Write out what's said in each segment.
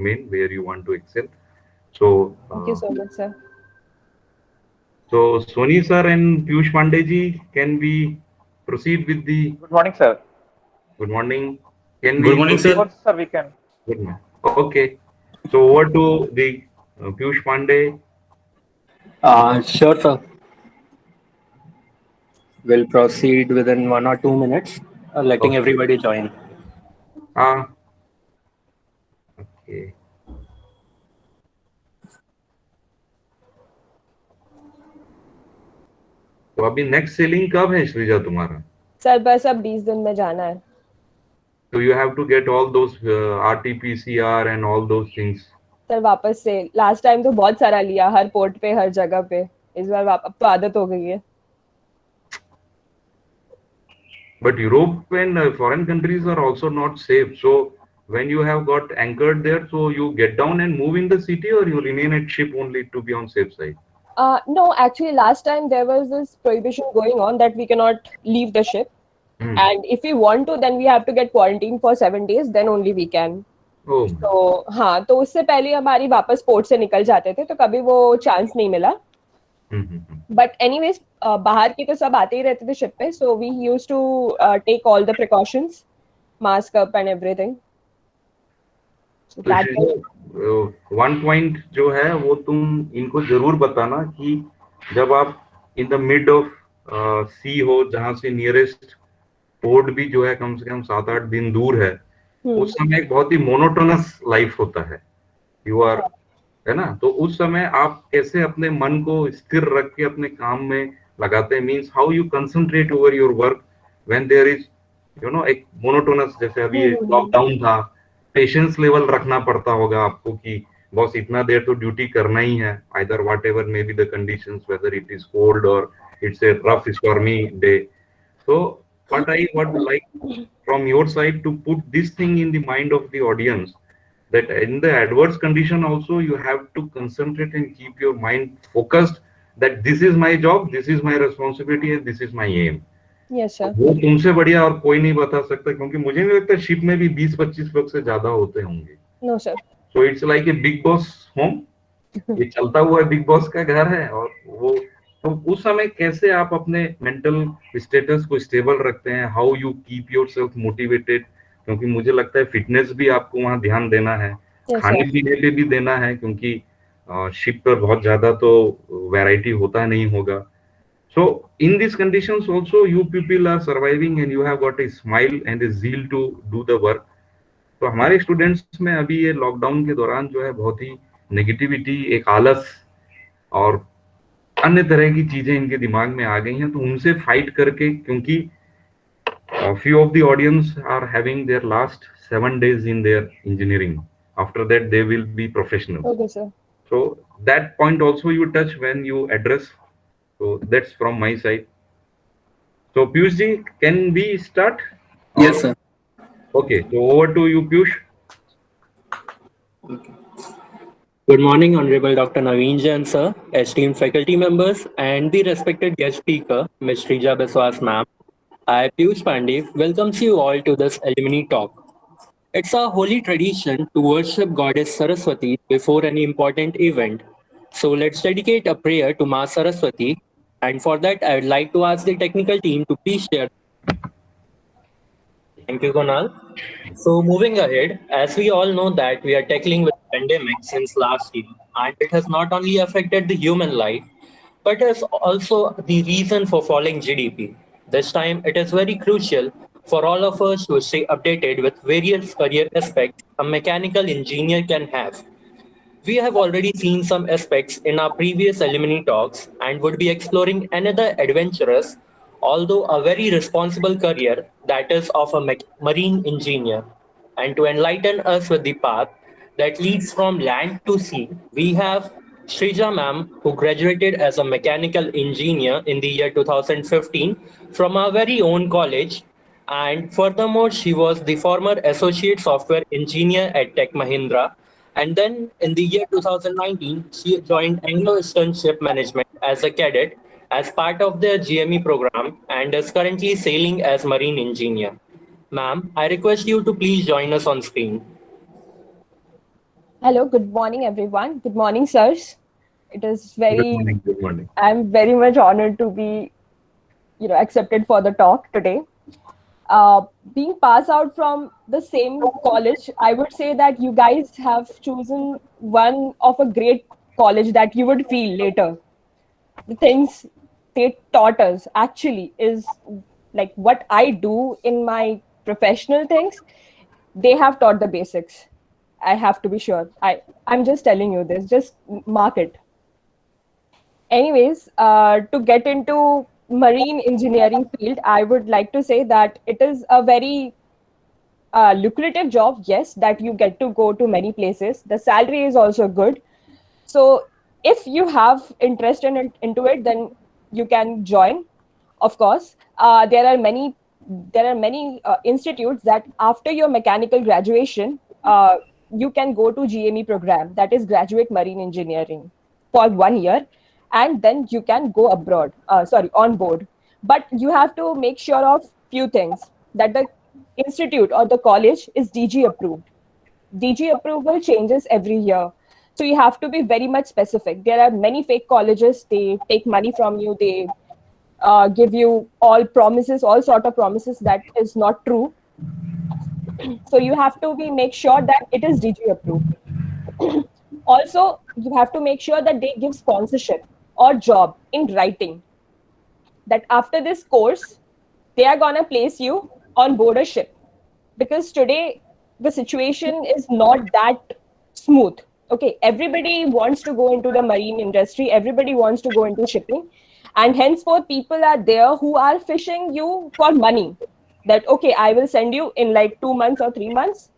domain where you want to excel. So, Thank you so much, sir. so Soni sir and Piyush Pandey ji, can we proceed with the Good morning, sir. good morning? Can Good we morning, proceed? sir. Sure, sir, we can. Good morning. Okay. So over to the Piyush Pandey. Sure, sir. We'll proceed within 1 or 2 minutes, letting Okay. everybody join. Ah, okay. तो अभी next selling कब है श्रीजा तुम्हारा? Sir बस अब 20 दिन में जाना है. So you have to get all those RT-PCR and all those things. Sir वापस से लास्ट टाइम तो बहुत सारा लिया हर पोर्ट पे हर जगह पे. इस बार अब तो आदत हो गई है. But Europe and foreign countries are also not safe. So when you have got anchored there, so you get down and move in the city, or you remain at ship only to be on safe side? No, actually last time there was this prohibition going on that we cannot leave the ship. And if we want to, then we have to get quarantined for 7 days. Then only we can. Oh, तो हाँ, तो उससे पहले हमारी वापस port से निकल जाते थे, तो कभी वो चांस नहीं मिला. बट एनीवेज बाहर के तो सब आते ही रहते थे शिप पे, so we used to take all the precautions, mask up and everything. One point जो है वो तुम इनको जरूर बताना कि जब आप इन द मिड ऑफ सी हो, जहां से नियरेस्ट पोर्ट भी जो है कम से कम 7-8 दिन दूर है, उस समय एक बहुत ही मोनोटोनस लाइफ होता है. यू आर, है ना? तो उस समय आप कैसे अपने मन को स्थिर रख के अपने काम में लगाते हैं, means how you concentrate over your work when there is एक मोनोटोनस, जैसे अभी लॉकडाउन था, पेशेंस लेवल रखना पड़ता होगा आपको कि बॉस इतना देर तो ड्यूटी करना ही है, either whatever may be the conditions, whether it is cold और it's a rough stormy day. So what I would like from your side to put this thing in the mind of the audience, that in the adverse condition also you have to concentrate and keep your mind focused, that this is my job, this is my responsibility and this is my aim. Yes sir. वो तुमसे बढ़िया और कोई नहीं बता सकता, क्योंकि मुझे नहीं लगता शिप में भी 20-25 लोग से ज्यादा होते होंगे. No sir. So it's like a big boss home. ये चलता हुआ बिग बॉस का घर है. और वो तो उस समय कैसे आप अपने मेंटल स्टेटस को स्टेबल रखते हैं, how you keep yourself motivated, क्योंकि मुझे लगता है फिटनेस भी आपको वहां ध्यान देना है, खाने पीने पे भी देना है, क्योंकि शिप पर बहुत ज्यादा तो वैरायटी होता नहीं होगा. So in this conditions also you people are surviving and you have got a smile and a zeal to do the work. तो हमारे स्टूडेंट्स में अभी ये लॉकडाउन के दौरान जो है बहुत ही नेगेटिविटी, एक आलस और अन्य तरह की चीजें इनके दिमाग में आ गई हैं. तो उनसे फाइट करके, क्योंकि few of the audience are having their last 7 days in their engineering, after that they will be professional. Okay sir. So that point also you touch when you address. So that's from my side. So Piyush ji, can we start? Yes, sir. Okay, so over to you, Piyush. Okay. Good morning, Honorable Dr. Naveen Jain, sir, esteemed faculty members, and the respected guest speaker, Ms. Shrija Biswas, ma'am. I, Piyush Pandey, welcomes you all to this alumni talk. It's a holy tradition to worship Goddess Saraswati before any important event. So let's dedicate a prayer to Ma Saraswati. And for that, I would like to ask the technical team to please share. Thank you, Kunal. So moving ahead, as we all know that we are tackling with pandemic since last year, and it has not only affected the human life, but is also the reason for falling GDP. This time, it is very crucial for all of us to stay updated with various career aspects a mechanical engineer can have. We have already seen some aspects in our previous alumni talks and would be exploring another adventurous, although a very responsible career, that is of a marine engineer. And to enlighten us with the path that leads from land to sea, we have Shrija ma'am, who graduated as a mechanical engineer in the year 2015 from our very own college. And furthermore, she was the former associate software engineer at Tech Mahindra. And then in the year 2019, she joined Anglo Eastern Ship Management as a cadet as part of their GME program and is currently sailing as marine engineer. Ma'am, I request you to please join us on screen. Hello, good morning, everyone. Good morning, sirs. It is Good very, morning. Good morning. I'm very much honored to be, accepted for the talk today. Being passed out from the same college, I would say that you guys have chosen one of a great college that you would feel later. The things they taught us actually is like what I do in my professional things. They have taught the basics. I have to be sure. I'm just telling you this. Just mark it. Anyways, to get into marine engineering field, I would like to say that it is a very lucrative job. Yes, that you get to go to many places. The salary is also good. So if you have interest into it, then you can join. Of course, there are many institutes that after your mechanical graduation, you can go to GME program, that is Graduate Marine Engineering, for 1 year, and then you can go abroad. Sorry, on board. But you have to make sure of few things, that the institute or the college is DG approved. DG approval changes every year. So you have to be very much specific. There are many fake colleges. They take money from you. They give you all promises, all sort of promises that is not true. So you have to be make sure that it is DG approved. Also, you have to make sure that they give sponsorship or job in writing. That after this course, they are gonna place you on board a ship, because today the situation is not that smooth. Okay, everybody wants to go into the marine industry, everybody wants to go into shipping, and henceforth people are there who are fishing you for money, that okay, I will send you in like 2 months or 3 months,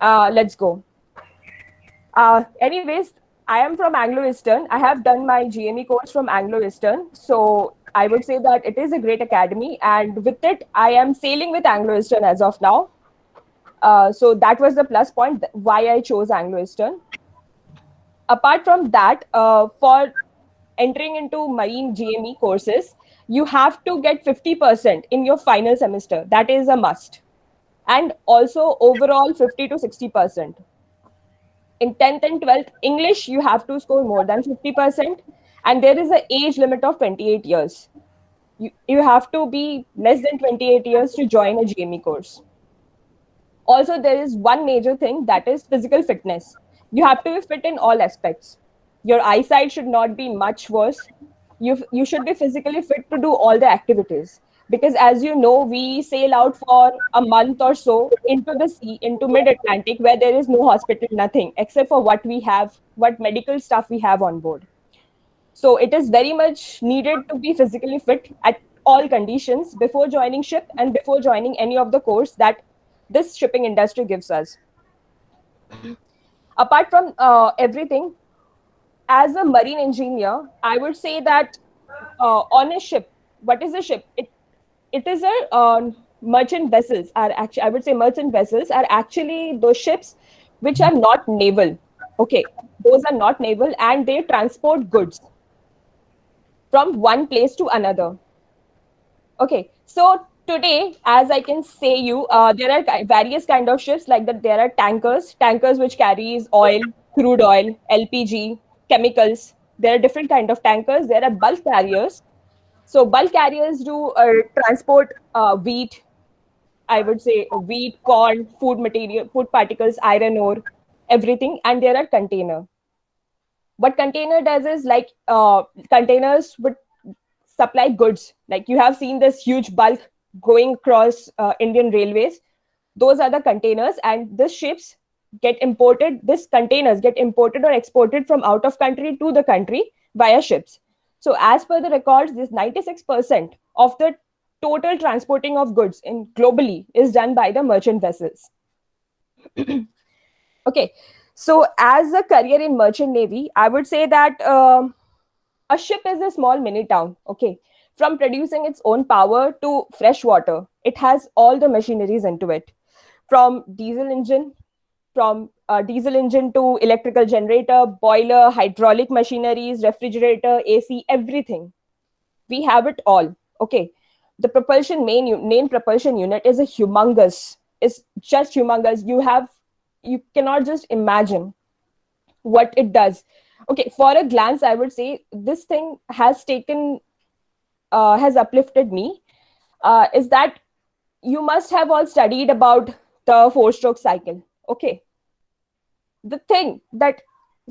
let's go. Anyways, I am from Anglo Eastern. I have done my GME course from Anglo Eastern, so I would say that it is a great academy, and with it I am sailing with Anglo Eastern as of now. So that was the plus point why I chose Anglo Eastern. Apart from that, for entering into marine GME courses, you have to get 50% in your final semester. That is a must. And also overall 50 to 60%. In 10th and 12th, English, you have to score more than 50%. And there is an age limit of 28 years. You have to be less than 28 years to join a GME course. Also, there is one major thing, that is physical fitness. You have to be fit in all aspects. Your eyesight should not be much worse. You should be physically fit to do all the activities, because as you know, we sail out for a month or so into the sea, into mid Atlantic, where there is no hospital, nothing except for what we have, what medical stuff we have on board. So it is very much needed to be physically fit at all conditions before joining ship and before joining any of the course that this shipping industry gives us. Apart from everything, as a marine engineer, I would say that on a ship, what is a ship? It is a merchant vessels are actually, I would say merchant vessels are actually those ships which are not naval. Okay, those are not naval, and they transport goods from one place to another. Okay, so today, as I can say you, there are various kind of ships, like that. There are tankers which carries oil, crude oil, LPG, chemicals. There are different kind of tankers. There are bulk carriers. So bulk carriers do transport wheat, I would say wheat, corn, food material, food particles, iron ore, everything. And there are container. What container does is like containers would supply goods. Like you have seen this huge bulk going across Indian railways. Those are the containers, and these ships get imported. These containers get imported or exported from out of country to the country via ships. So, as per the records, this 96% of the total transporting of goods in globally is done by the merchant vessels. Okay, so as a career in merchant navy, I would say that a ship is a small mini town. Okay, from producing its own power to fresh water, it has all the machineries into it, from diesel engine to electrical generator, boiler, hydraulic machineries, refrigerator, AC, everything. We have it all. Okay, the propulsion main propulsion unit is just humongous. You cannot just imagine. what it does. Okay, for a glance, I would say this thing has uplifted me. Is that you must have all studied about the four-stroke cycle. Okay, the thing that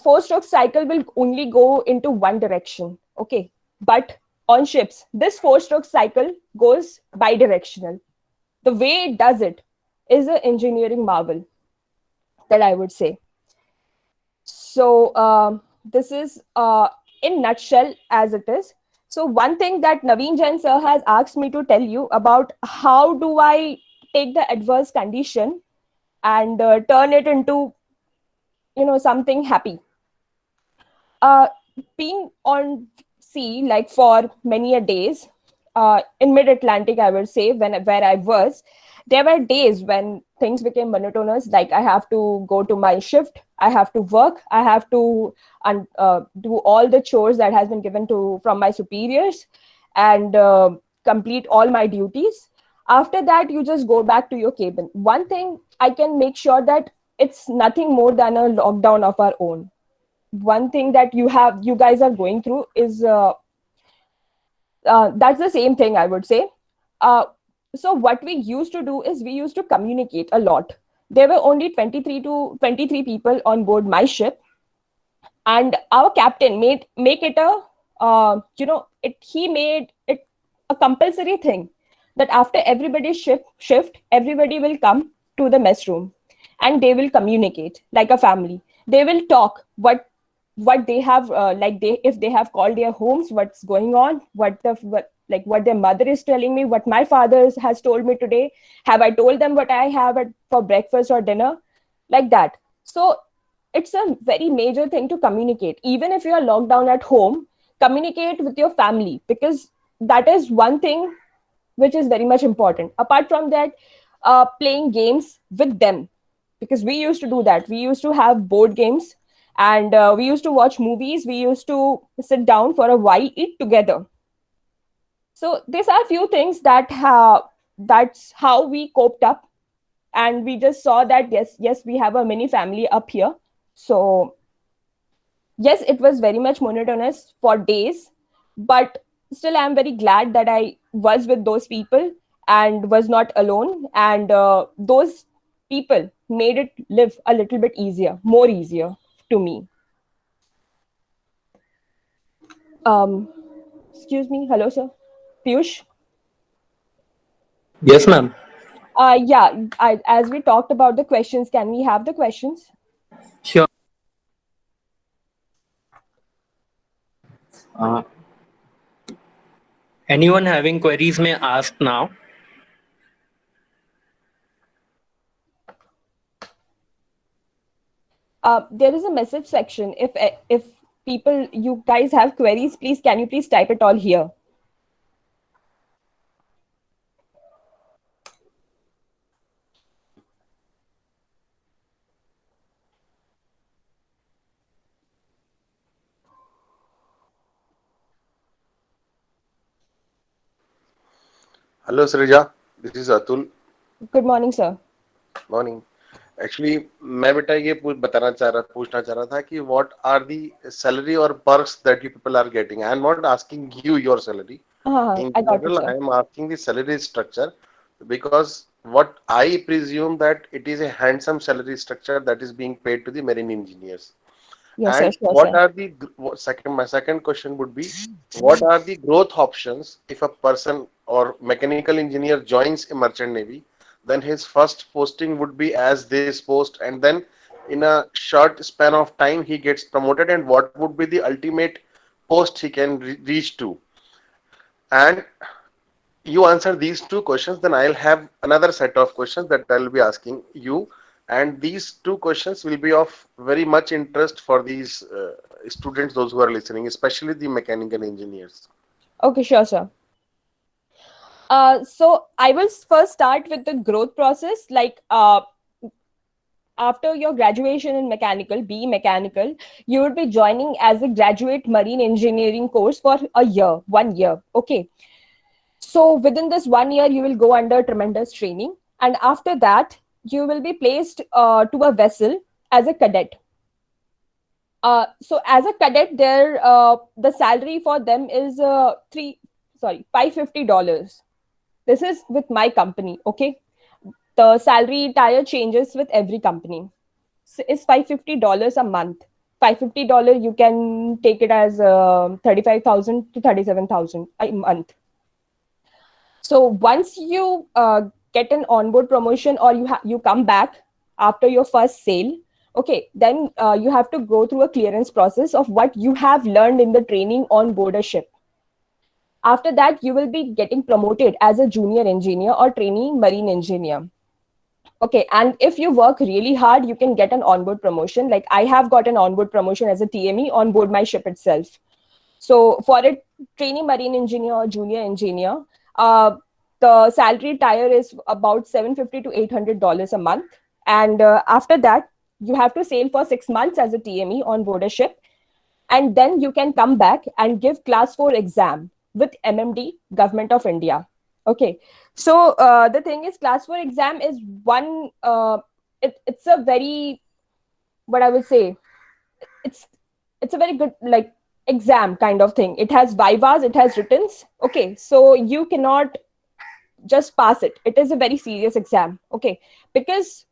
four-stroke cycle will only go into one direction. Okay, but on ships, this four-stroke cycle goes bidirectional. The way it does it is an engineering marvel, that I would say. So this is in nutshell as it is. So one thing that Naveen Jain sir has asked me to tell you about, how do I take the adverse condition and turn it into, something happy. Being on sea like for many a days, in mid-Atlantic, I would say, where I was, there were days when things became monotonous. Like I have to go to my shift, I have to work, I have to do all the chores that has been given to from my superiors, and complete all my duties. After that, you just go back to your cabin. One thing I can make sure that it's nothing more than a lockdown of our own. One thing that you guys are going through is that's the same thing, I would say. So what we used to do is we used to communicate a lot. There were only 23 people on board my ship, and our captain make it a he made it a compulsory thing that after everybody's shift, everybody will come to the mess room, and they will communicate like a family. They will talk what they have, if they have called their homes, what's going on, what their mother is telling me, what my father has told me today, have I told them what I have for breakfast or dinner, like that. So it's a very major thing to communicate. Even if you are locked down at home, communicate with your family, because that is one thing which is very much important. Apart from that, playing games with them, because we used to do that. We used to have board games, and we used to watch movies. We used to sit down for a while, eat together. So these are a few things that's how we coped up, and we just saw that yes, we have a mini family up here. So yes, it was very much monotonous for days, but still I'm very glad that I was with those people and was not alone, and those people made it live a little bit more easier to me. Excuse me. Hello, sir. Piyush? Yes, ma'am. Yeah, as we talked about the questions, can we have the questions? Sure. Uh, Anyone having queries may ask now. There is a message section. If people, you guys have queries, please, can you please type it all here? Hello, Srija. This is Atul. Good morning, sir. Morning. Actually, मैं बेटा ये पूछना चाह रहा था कि what are the salary or perks that you people are getting? I am not asking you your salary. In I got it, general, sir. I am asking the salary structure, because what I presume that it is a handsome salary structure that is being paid to the marine engineers. Yes, sir. And Sure, what sir. are the my second question would be, what are the growth options if a person or mechanical engineer joins a merchant navy? Then his first posting would be as this post, and then in a short span of time he gets promoted, and what would be the ultimate post he can reach to? And you answer these two questions, then I'll have another set of questions that I'll be asking you, and these two questions will be of very much interest for these students, those who are listening, especially the mechanical engineers. Okay, sure, sir. So I will first start with the growth process. Like after your graduation in mechanical, BE Mechanical, you would be joining as a graduate marine engineering course for a year, 1 year. Okay. So within this 1 year, you will go under tremendous training. And after that, you will be placed to a vessel as a cadet. So as a cadet, there the salary for them is $550. This is with my company, okay? The salary tier changes with every company. So it's $550 a month. $550 you can take it as 35,000 to 37,000 a month. So once you get an onboard promotion, or you come back after your first sale, okay, then you have to go through a clearance process of what you have learned in the training on board a ship. After that, you will be getting promoted as a junior engineer or trainee marine engineer. Okay, and if you work really hard, you can get an onboard promotion. Like I have got an onboard promotion as a TME on board my ship itself. So for a trainee marine engineer or junior engineer, the salary tier is about $750 to $800 a month. And after that, you have to sail for 6 months as a TME on board a ship. And then you can come back and give class 4 exam with MMD, Government of India. Okay. So the thing is, class 4 exam is one, it's a very, what I would say, it's a very good, like, exam kind of thing. It has vivas, it has writtens. Okay, so you cannot just pass it. It is a very serious exam. Okay, because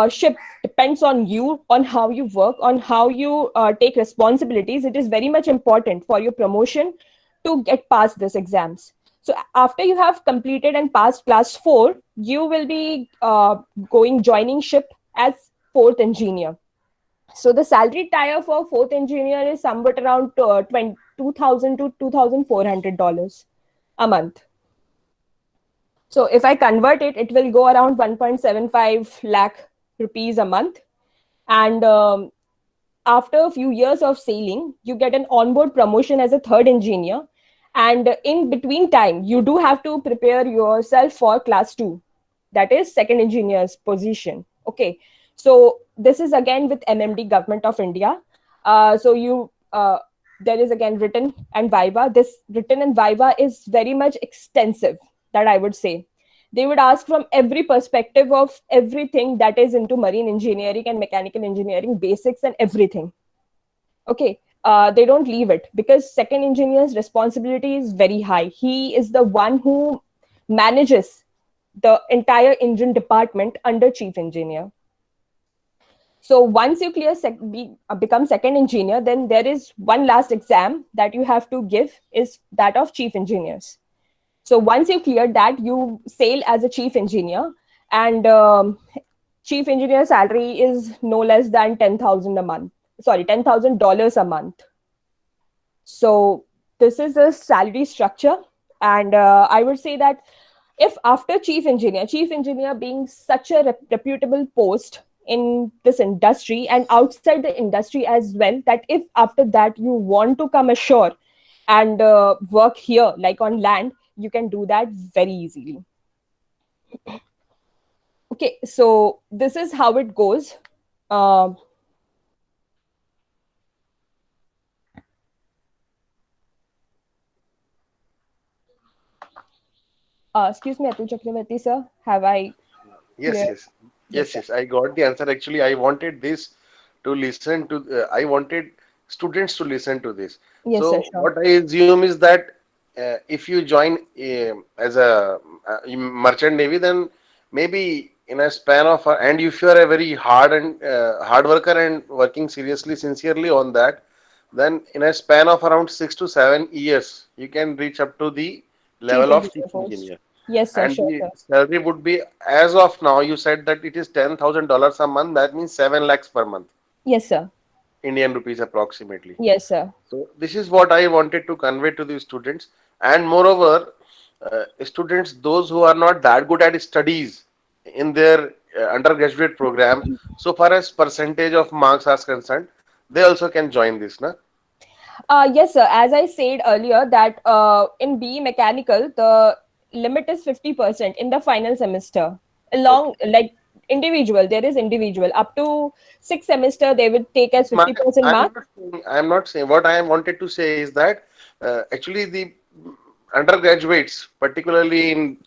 ship depends on you, on how you work, on how you take responsibilities. It is very much important for your promotion to get past these exams. So after you have completed and passed class 4, you will be joining ship as 4th engineer. So the salary tier for 4th engineer is somewhat around $2,000 to $2,400 a month. So if I convert it, it will go around 1.75 lakh rupees a month. And after a few years of sailing, you get an onboard promotion as a 3rd engineer. And in between time, you do have to prepare yourself for class 2. That is 2nd engineer's position. Okay. So this is again with MMD, Government of India. There is again written and viva. This written and viva is very much extensive, that I would say. They would ask from every perspective of everything that is into marine engineering and mechanical engineering, basics and everything. Okay. They don't leave it, because 2nd engineer's responsibility is very high. He is the one who manages the entire engine department under chief engineer. So once you become 2nd engineer, then there is one last exam that you have to give, is that of chief engineers. So once you clear that, you sail as a chief engineer, and chief engineer salary is no less than $10,000 a month. Sorry, $10,000 a month. So this is the salary structure. And I would say that if after chief engineer being such a reputable post in this industry and outside the industry as well, that if after that you want to come ashore and work here, like on land, you can do that very easily. Okay, so this is how it goes. Excuse me, Atul Chakravarti sir, have I? Yes, I got the answer. Actually, I wanted this to listen to, I wanted students to listen to this. Yes, so sir, sure. what I assume is that if you join as a merchant navy, then maybe in a span of, and if you are a very hard worker and working seriously, sincerely on that, then in a span of around 6 to 7 years, you can reach up to the level of chief engineer. Yes, sir, And sure, the sir. salary would be, as of now, you said that it is $10,000 a month. That means 7 lakhs per month. Yes, sir. Indian rupees approximately. Yes, sir. So this is what I wanted to convey to the students. And moreover, students, those who are not that good at studies in their undergraduate program, so far as percentage of marks are concerned, they also can join this, na? Yes, sir. As I said earlier, that in BE Mechanical, the limit is 50% in the final semester. Along, like, individual, there is individual. Up to 6 semester, they would take as 50% mark. I'm not saying, what I wanted to say is that actually undergraduates, particularly in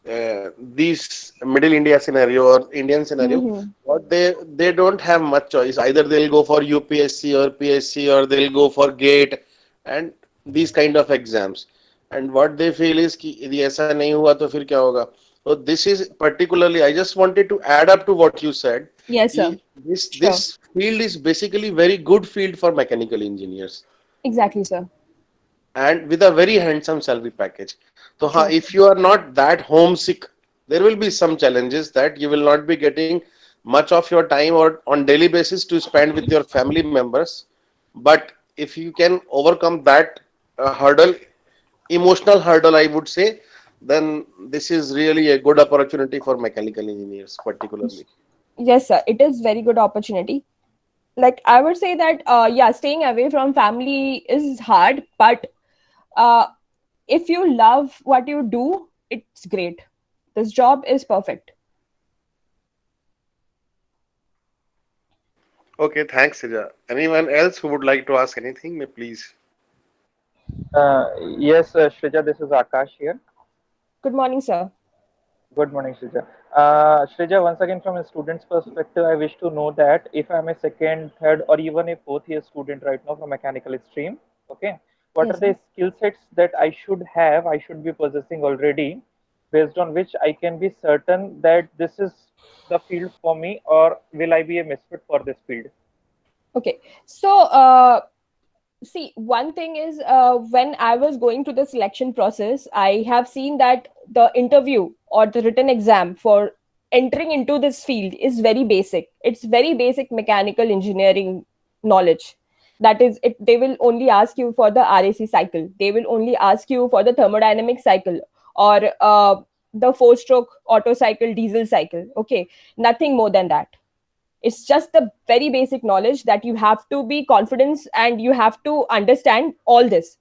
these Middle India scenario or Indian scenario, what they don't have much choice. Either they'll go for UPSC or PSC, or they'll go for GATE and these kind of exams. And what they feel is कि यदि ऐसा नहीं हुआ तो फिर क्या होगा? So this is particularly, I just wanted to add up to what you said. Yes, sir. This field is basically very good field for mechanical engineers. Exactly, sir. And with a very handsome salary package. So if you are not that homesick, there will be some challenges that you will not be getting much of your time or on daily basis to spend with your family members. But if you can overcome that hurdle, emotional hurdle, I would say, then this is really a good opportunity for mechanical engineers particularly. Yes, sir. It is very good opportunity. Like I would say that, yeah, staying away from family is hard, but if you love what you do, it's great. This job is perfect. Okay, thanks, Sija. Anyone else who would like to ask anything, may please. Yes, Shrija, this is Akash here. Good morning, sir. Good morning, Shrija. Shrija, once again, from a student's perspective, I wish to know that if I'm a second, third, or even a fourth year student right now from mechanical stream, okay, what are the skill sets that I should be possessing already, based on which I can be certain that this is the field for me, or will I be a misfit for this field? Okay, so see, one thing is, when I was going through the selection process, I have seen that the interview or the written exam for entering into this field is very basic. It's very basic mechanical engineering knowledge. That is, they will only ask you for the RAC cycle. They will only ask you for the thermodynamic cycle, or the 4-stroke Otto cycle, diesel cycle. Okay, nothing more than that. It's just the very basic knowledge that you have to be confident and you have to understand all this.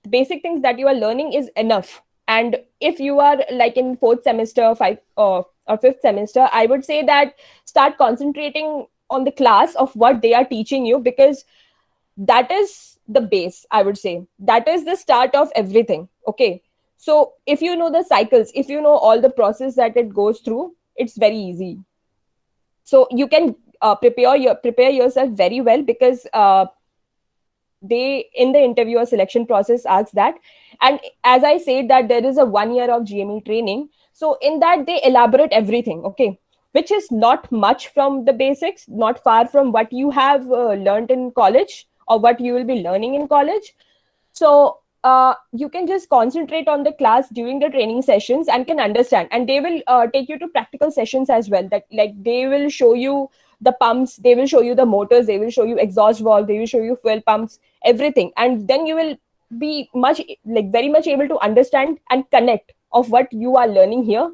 The basic things that you are learning is enough. And if you are like in 4th semester, or 5th semester, I would say that start concentrating on the class of what they are teaching you, because that is the base, I would say. That is the start of everything. Okay. So if you know the cycles, if you know all the process that it goes through, it's very easy. So you can prepare yourself very well, because they in the interview or selection process ask that. And as I said that there is a 1 year of GME training. So in that they elaborate everything. Okay. Which is not much from the basics, not far from what you have learned in college or what you will be learning in college. So you can just concentrate on the class during the training sessions and can understand. And they will take you to practical sessions as well. That like they will show you the pumps, they will show you the motors, they will show you exhaust valve, they will show you fuel pumps, everything. And then you will be very much able to understand and connect of what you are learning here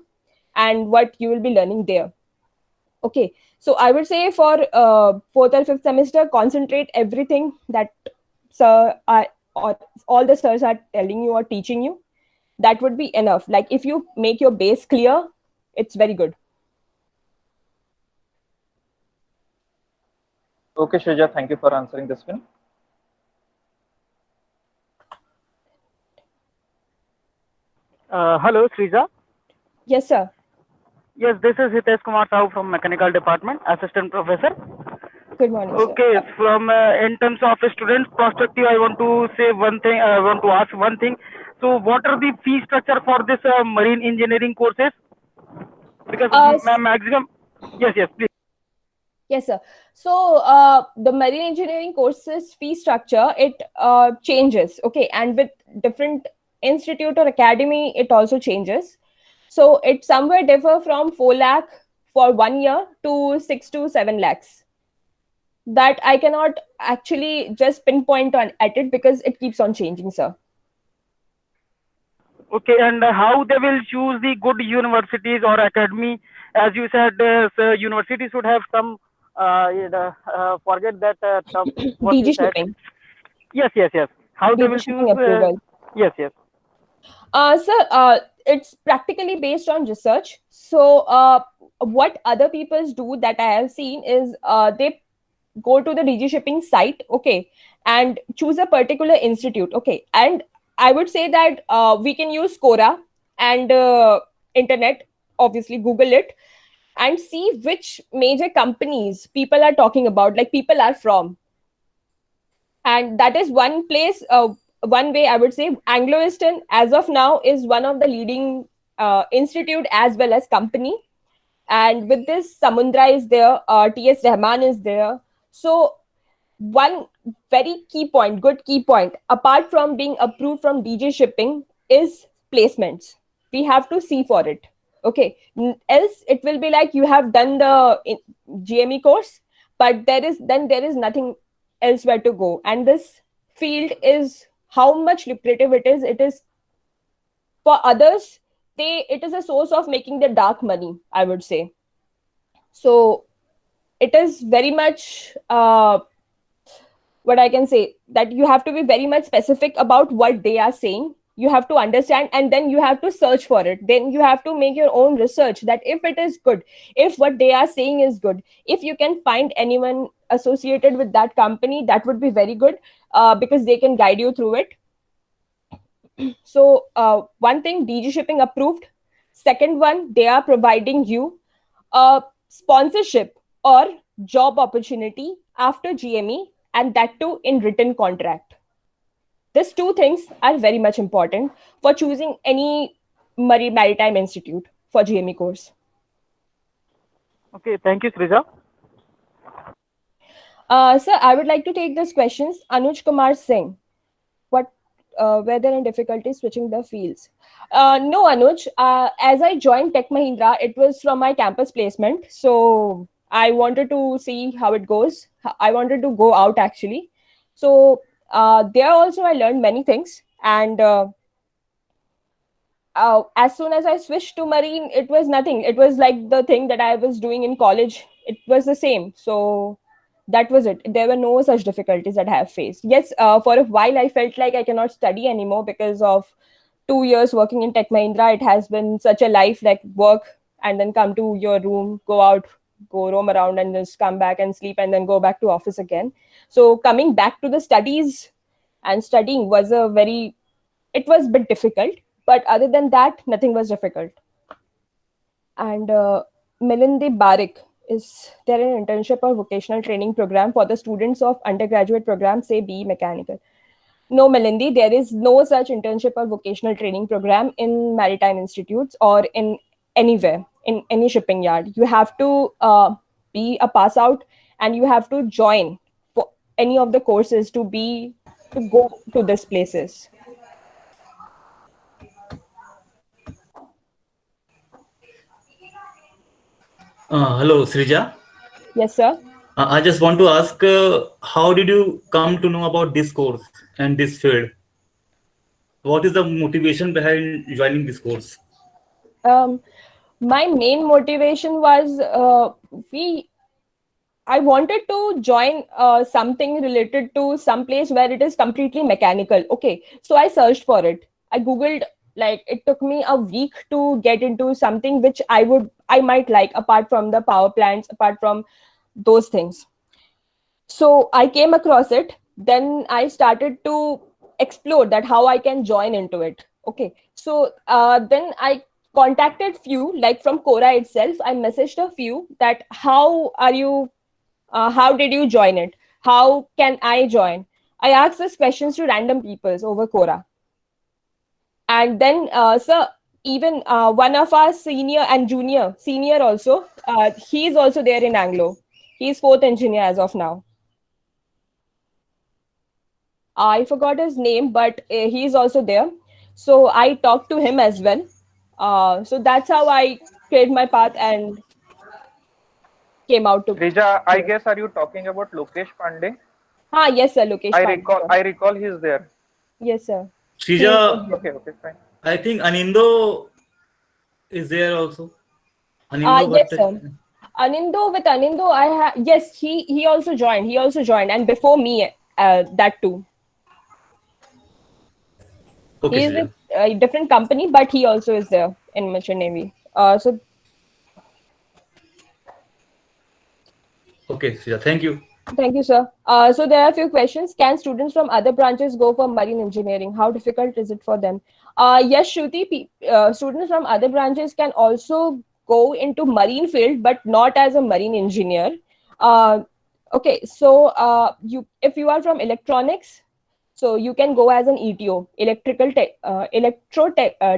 and what you will be learning there. Okay, so I would say for 4th or 5th semester, concentrate everything that or all the sirs are telling you or teaching you. That would be enough. Like if you make your base clear, it's very good. Okay, Shrija, thank you for answering this one. Hello, Shrija. Yes, sir. Yes, this is Hitesh Kumar Sahu from Mechanical Department, Assistant Professor. Good morning, okay, sir. From in terms of a student perspective, I want to say one thing. I want to ask one thing. So, what are the fee structure for this marine engineering courses? Because maximum. Yes, please. Yes, sir. So the marine engineering courses fee structure, it changes. Okay, and with different institute or academy, it also changes. So it somewhere differ from 4 lakh for 1 year to 6 to 7 lakhs. That I cannot actually just pinpoint at it because it keeps on changing, sir. Okay, and how they will choose the good universities or academy? As you said, university should have some. Forget that term. DG shipping. Yes. How they will choose? Approval. Yes. Sir, it's practically based on research. So what other people do that I have seen is they go to the DG shipping site, okay, and choose a particular institute, okay, and I would say that we can use Quora and internet, obviously Google it, and see which major companies people are talking about, like people are from. And that is one place, one way I would say. Anglo Eastern, as of now, is one of the leading institute as well as company. And with this, Samundra is there, TS Rahman is there. So one very key point, good key point, apart from being approved from DJ shipping, is placements. We have to see for it. Okay. Else it will be like you have done the GME course, but there is nothing elsewhere to go. And this field is how much lucrative it is. It is for others. It is a source of making the dark money, I would say. So it is very much what I can say, that you have to be very much specific about what they are saying. You have to understand, and then you have to search for it. Then you have to make your own research, that if it is good, if what they are saying is good, if you can find anyone associated with that company, that would be very good, because they can guide you through it. So one thing, DG shipping approved. Second one, they are providing you a sponsorship or job opportunity after GME, and that too in written contract. These two things are very much important for choosing any maritime institute for GME course. Okay, thank you, Srija. Sir, I would like to take these questions. Anuj Kumar Singh, were there any difficulties switching the fields? No, Anuj. As I joined Tech Mahindra, it was from my campus placement. So I wanted to see how it goes. I wanted to go out actually. So there also I learned many things. And as soon as I switched to marine, it was nothing. It was like the thing that I was doing in college. It was the same. So that was it. There were no such difficulties that I have faced. Yes, for a while I felt like I cannot study anymore because of 2 years working in Tech Mahindra. It has been such a life, like work and then come to your room, go out, go roam around and just come back and sleep and then go back to office again. So coming back to the studies and studying was it was a bit difficult. But other than that, nothing was difficult. And Milinde Barik, is there an internship or vocational training program for the students of undergraduate program, say BE Mechanical? No, Milinde, there is no such internship or vocational training program in maritime institutes or in anywhere, in any shipping yard. You have to be a pass out and you have to join for any of the courses to go to these places. Hello, Srija. Yes, sir. I just want to ask, how did you come to know about this course and this field? What is the motivation behind joining this course? My main motivation was I wanted to join something related to some place where it is completely mechanical. Okay, so I searched for it. I googled, like it took me a week to get into something which I might like, apart from the power plants, apart from those things. So I came across it. Then I started to explore that how I can join into it. Okay, so then I contacted few, like from Quora itself. I messaged a few that how did you join it? How can I join? I asked these questions to random people over Quora. And then, sir, even one of our senior also, he's also there in Anglo. He's 4th engineer as of now. I forgot his name, but he's also there. So I talked to him as well. So that's how I cleared my path and came out to. Rija, I guess, are you talking about Lokesh Pandey? Yes, sir, Lokesh Pandey. I recall he's there. Yes, sir. Srija, okay, fine. I think Anindo is there also. Yes, sir. With Anindo, yes, he also joined, and before me, that too. Okay, he is with a different company, but he also is there in Merchant Navy. So. Okay, Srija, thank you. Thank you, sir. So there are a few questions. Can students from other branches go for marine engineering? How difficult is it for them? Yes, Shruti, students from other branches can also go into marine field, but not as a marine engineer. Okay, so if you are from electronics, so you can go as an ETO,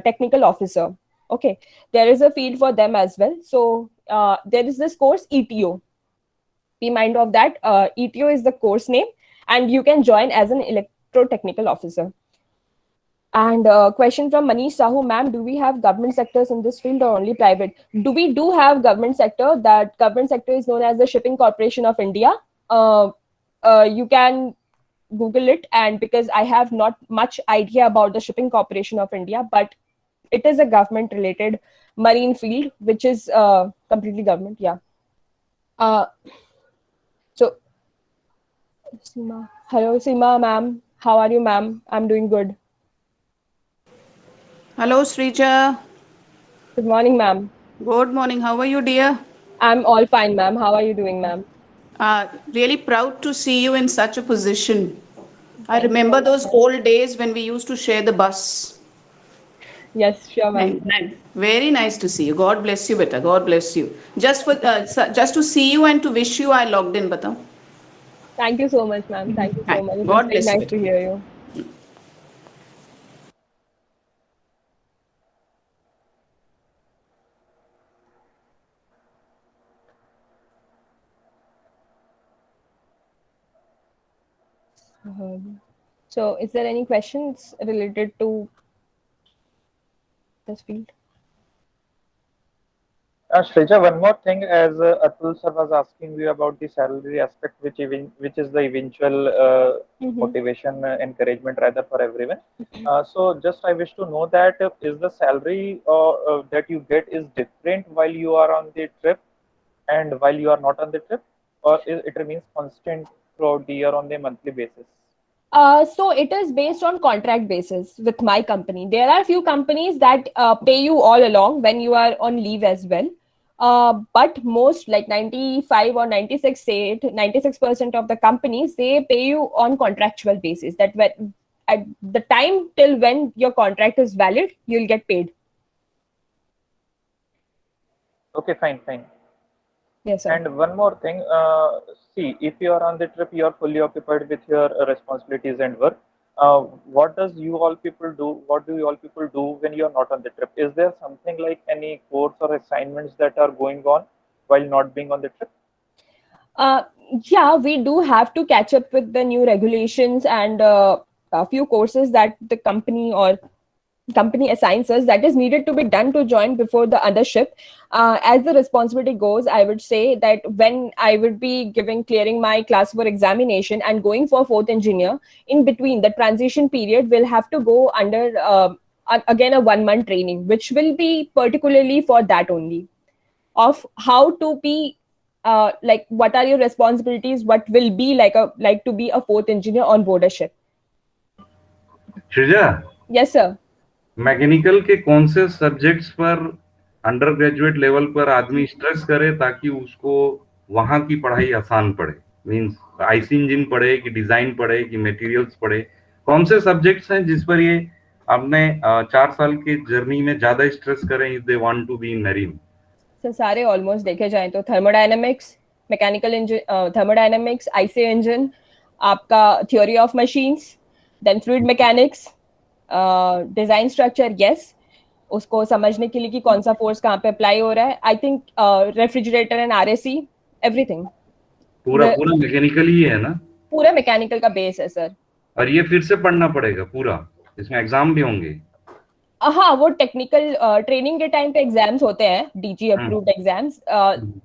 technical officer. Okay, there is a field for them as well. So there is this course ETO. Be mind of that. ETO is the course name, and you can join as an electrotechnical officer. And question from Manish Sahu, ma'am, do we have government sectors in this field or only private? We do have government sector. That government sector is known as the Shipping Corporation of India. You can Google it, and because I have not much idea about the Shipping Corporation of India, but it is a government related marine field, which is completely government. Yeah. So, Seema. Hello, Seema, ma'am. How are you, ma'am? I'm doing good. Hello, Srija. Good morning, ma'am. Good morning. How are you, dear? I'm all fine, ma'am. How are you doing, ma'am? Really proud to see you in such a position. I remember those old days when we used to share the bus. Yes, sure, ma'am. Very nice to see you. God bless you, beta. God bless you. Just to see you and to wish you, I logged in, beta. Thank you so much, ma'am. Thank you so much. It was God very bless you, nice to hear you. So, is there any questions related to this field? Shrija, one more thing, as Atul sir was asking you about the salary aspect, which is the eventual motivation, encouragement rather for everyone. So just I wish to know that is the salary that you get is different while you are on the trip and while you are not on the trip, or it remains constant throughout the year on a monthly basis? So it is based on contract basis with my company. There are few companies that pay you all along when you are on leave as well. But most, like 95 or 96, say it, 96% of the companies, they pay you on contractual basis. That when at the time till when your contract is valid, you'll get paid. Okay, fine. Yes, sir. And one more thing, see, if you are on the trip, you are fully occupied with your responsibilities and work. What do you all people do when you are not on the trip? Is there something like any course or assignments that are going on while not being on the trip? Yeah, we do have to catch up with the new regulations and a few courses that the company assigns us that is needed to be done to join before the other ship. As the responsibility goes, I would say that when I would be clearing my class 4 examination and going for fourth engineer, in between the transition period, we'll have to go under again a 1 month training, which will be particularly for that only, of how to be like what are your responsibilities, what will be like to be a fourth engineer on board a ship. Shrija? Yes, sir. Mechanical के कौन से subjects पर under graduate level पर आदमी stress करे ताकि उसको वहां की पढ़ाई आसान पड़े? मींस आईसी इंजन पढ़े कि डिजाइन पढ़े कि मटेरियल्स पढ़े? कौन से सब्जेक्ट्स हैं जिस पर ये आपने 4 साल की जर्नी में ज्यादा स्ट्रेस करें if they want to be in marine? Sir सारे ऑलमोस्ट देखे जाएं तो thermodynamics, mechanical engine, thermodynamics, IC engine, आपका theory of machines, then fluid mechanics, design structure, yes, उसको समझने के लिए कि कौन सा फोर्स कहाँ पे अप्लाई हो रहा है. I think refrigerator and RAC, everything पूरा मैकेनिकल ही है ना? पूरा मैकेनिकल का बेस है सर. और ये फिर से पढ़ना पड़ेगा पूरा? इसमें एग्जाम भी होंगे? हाँ, वो टेक्निकल ट्रेनिंग के टाइम पे एग्जाम्स होते हैं, DG approved exams.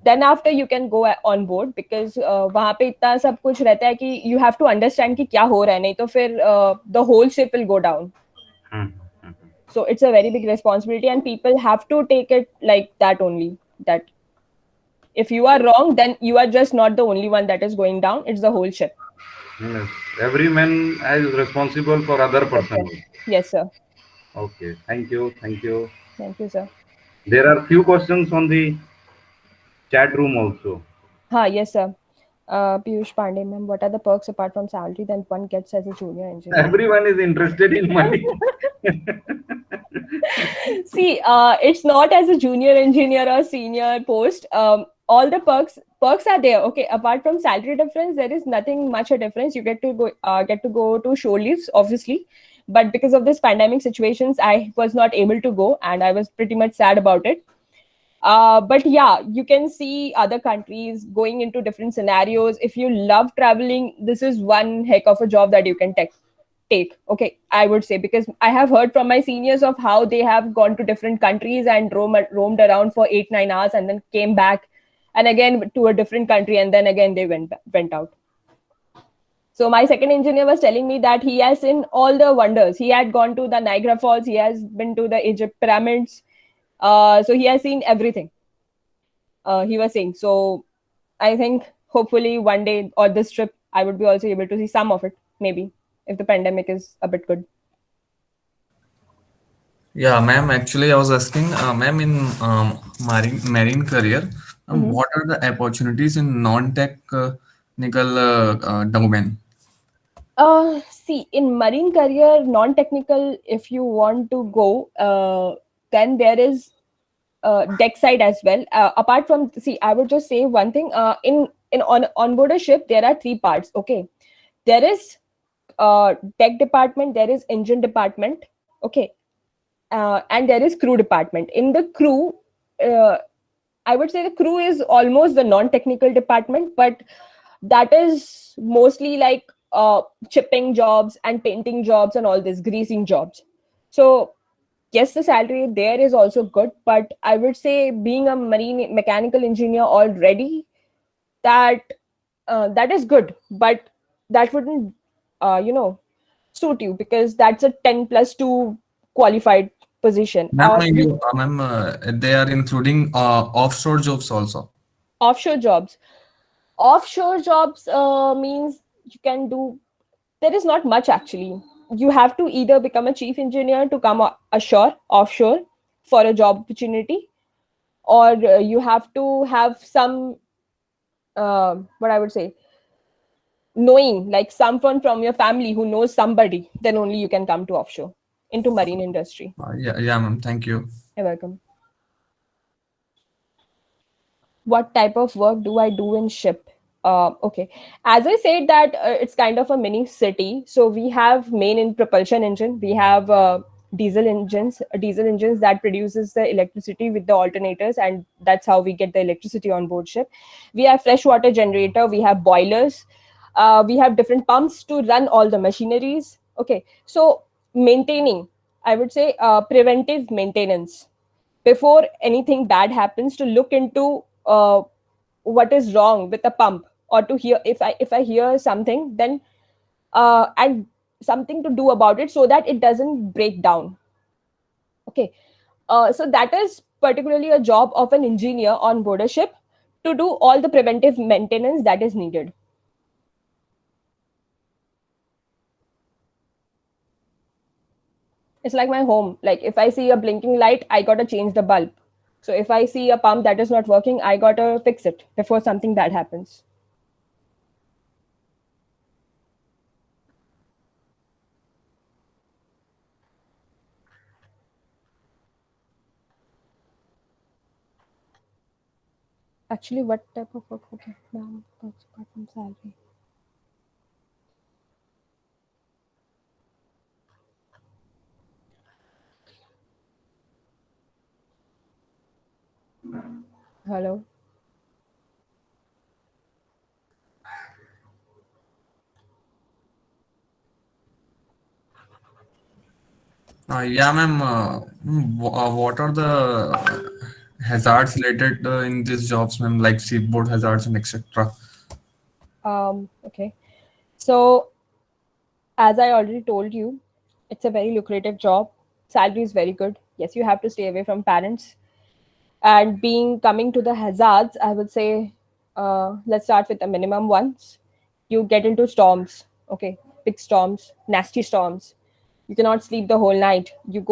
Then after you can go on board, because वहाँ पे इतना सब कुछ रहता है कि यू हैव टू अंडरस्टैंड कि क्या हो रहा है, नहीं तो फिर the whole ship will go down. So it's a very big responsibility and people have to take it like that only, that if you are wrong, then you are just not the only one that is going down, it's the whole ship. Yes. Every man is responsible for other person. Yes, sir. Okay, thank you. Thank you, sir. There are few questions on the chat room also. Yes, sir. Piyush Pandey, ma'am, what are the perks apart from salary that one gets as a junior engineer? Everyone is interested in money. See, it's not as a junior engineer or senior post. All the perks are there. Okay, apart from salary difference, there is nothing much a difference. You get to go to show leaves, obviously, but because of this pandemic situations, I was not able to go, and I was pretty much sad about it. But yeah, you can see other countries going into different scenarios. If you love traveling, this is one heck of a job that you can take. Okay, I would say, because I have heard from my seniors of how they have gone to different countries and roamed around for 8-9 hours and then came back and again to a different country, and then again they went out. So my second engineer was telling me that he has seen all the wonders. He had gone to the Niagara Falls, he has been to the Egypt pyramids, so he has seen everything. He was saying. So I think hopefully one day or this trip, I would be also able to see some of it, maybe, if the pandemic is a bit good. Yeah, ma'am. Actually, I was asking, ma'am, in marine career, what are the opportunities in non-technical domain? See, in marine career, non-technical, if you want to go, then there is deck side as well. Apart from, see, I would just say one thing. On board a ship, there are 3 parts. Okay, there is deck department, there is engine department. Okay, and there is crew department. In the crew, I would say the crew is almost the non-technical department, but that is mostly like chipping jobs and painting jobs and all this greasing jobs. So yes, the salary there is also good, but I would say being a marine mechanical engineer already, that is good, but that wouldn't suit you, because that's a 10+2 qualified position. Ma'am, they are including offshore jobs also. Offshore jobs means you can do, there is not much actually. You have to either become a chief engineer to come offshore for a job opportunity, or you have to have some what I would say, knowing, like someone from your family who knows somebody, then only you can come to offshore into marine industry. Yeah, ma'am. Thank you. You're welcome. What type of work do I do in ship? Okay, as I said that it's kind of a mini city. So we have main in propulsion engine. We have diesel engines that produces the electricity with the alternators, and that's how we get the electricity on board ship. We have freshwater generator. We have boilers. We have different pumps to run all the machineries. Okay, so maintaining, I would say, preventive maintenance before anything bad happens, to look into what is wrong with the pump, or to hear, if I hear something, then and something to do about it so that it doesn't break down. Okay, so that is particularly a job of an engineer on board a ship, to do all the preventive maintenance that is needed. It's like my home. Like if I see a blinking light, I gotta change the bulb. So if I see a pump that is not working, I gotta fix it before something bad happens. Actually, what type of work would I do apart from salary? Hello. Yeah, ma'am. What are the hazards related in these jobs, ma'am, like shipboard hazards and etc.? Okay. So, as I already told you, it's a very lucrative job. Salary is very good. Yes, you have to stay away from parents. And coming to the hazards, I would say, let's start with the minimum ones. You get into storms. Okay, big storms, nasty storms. You cannot sleep the whole night. You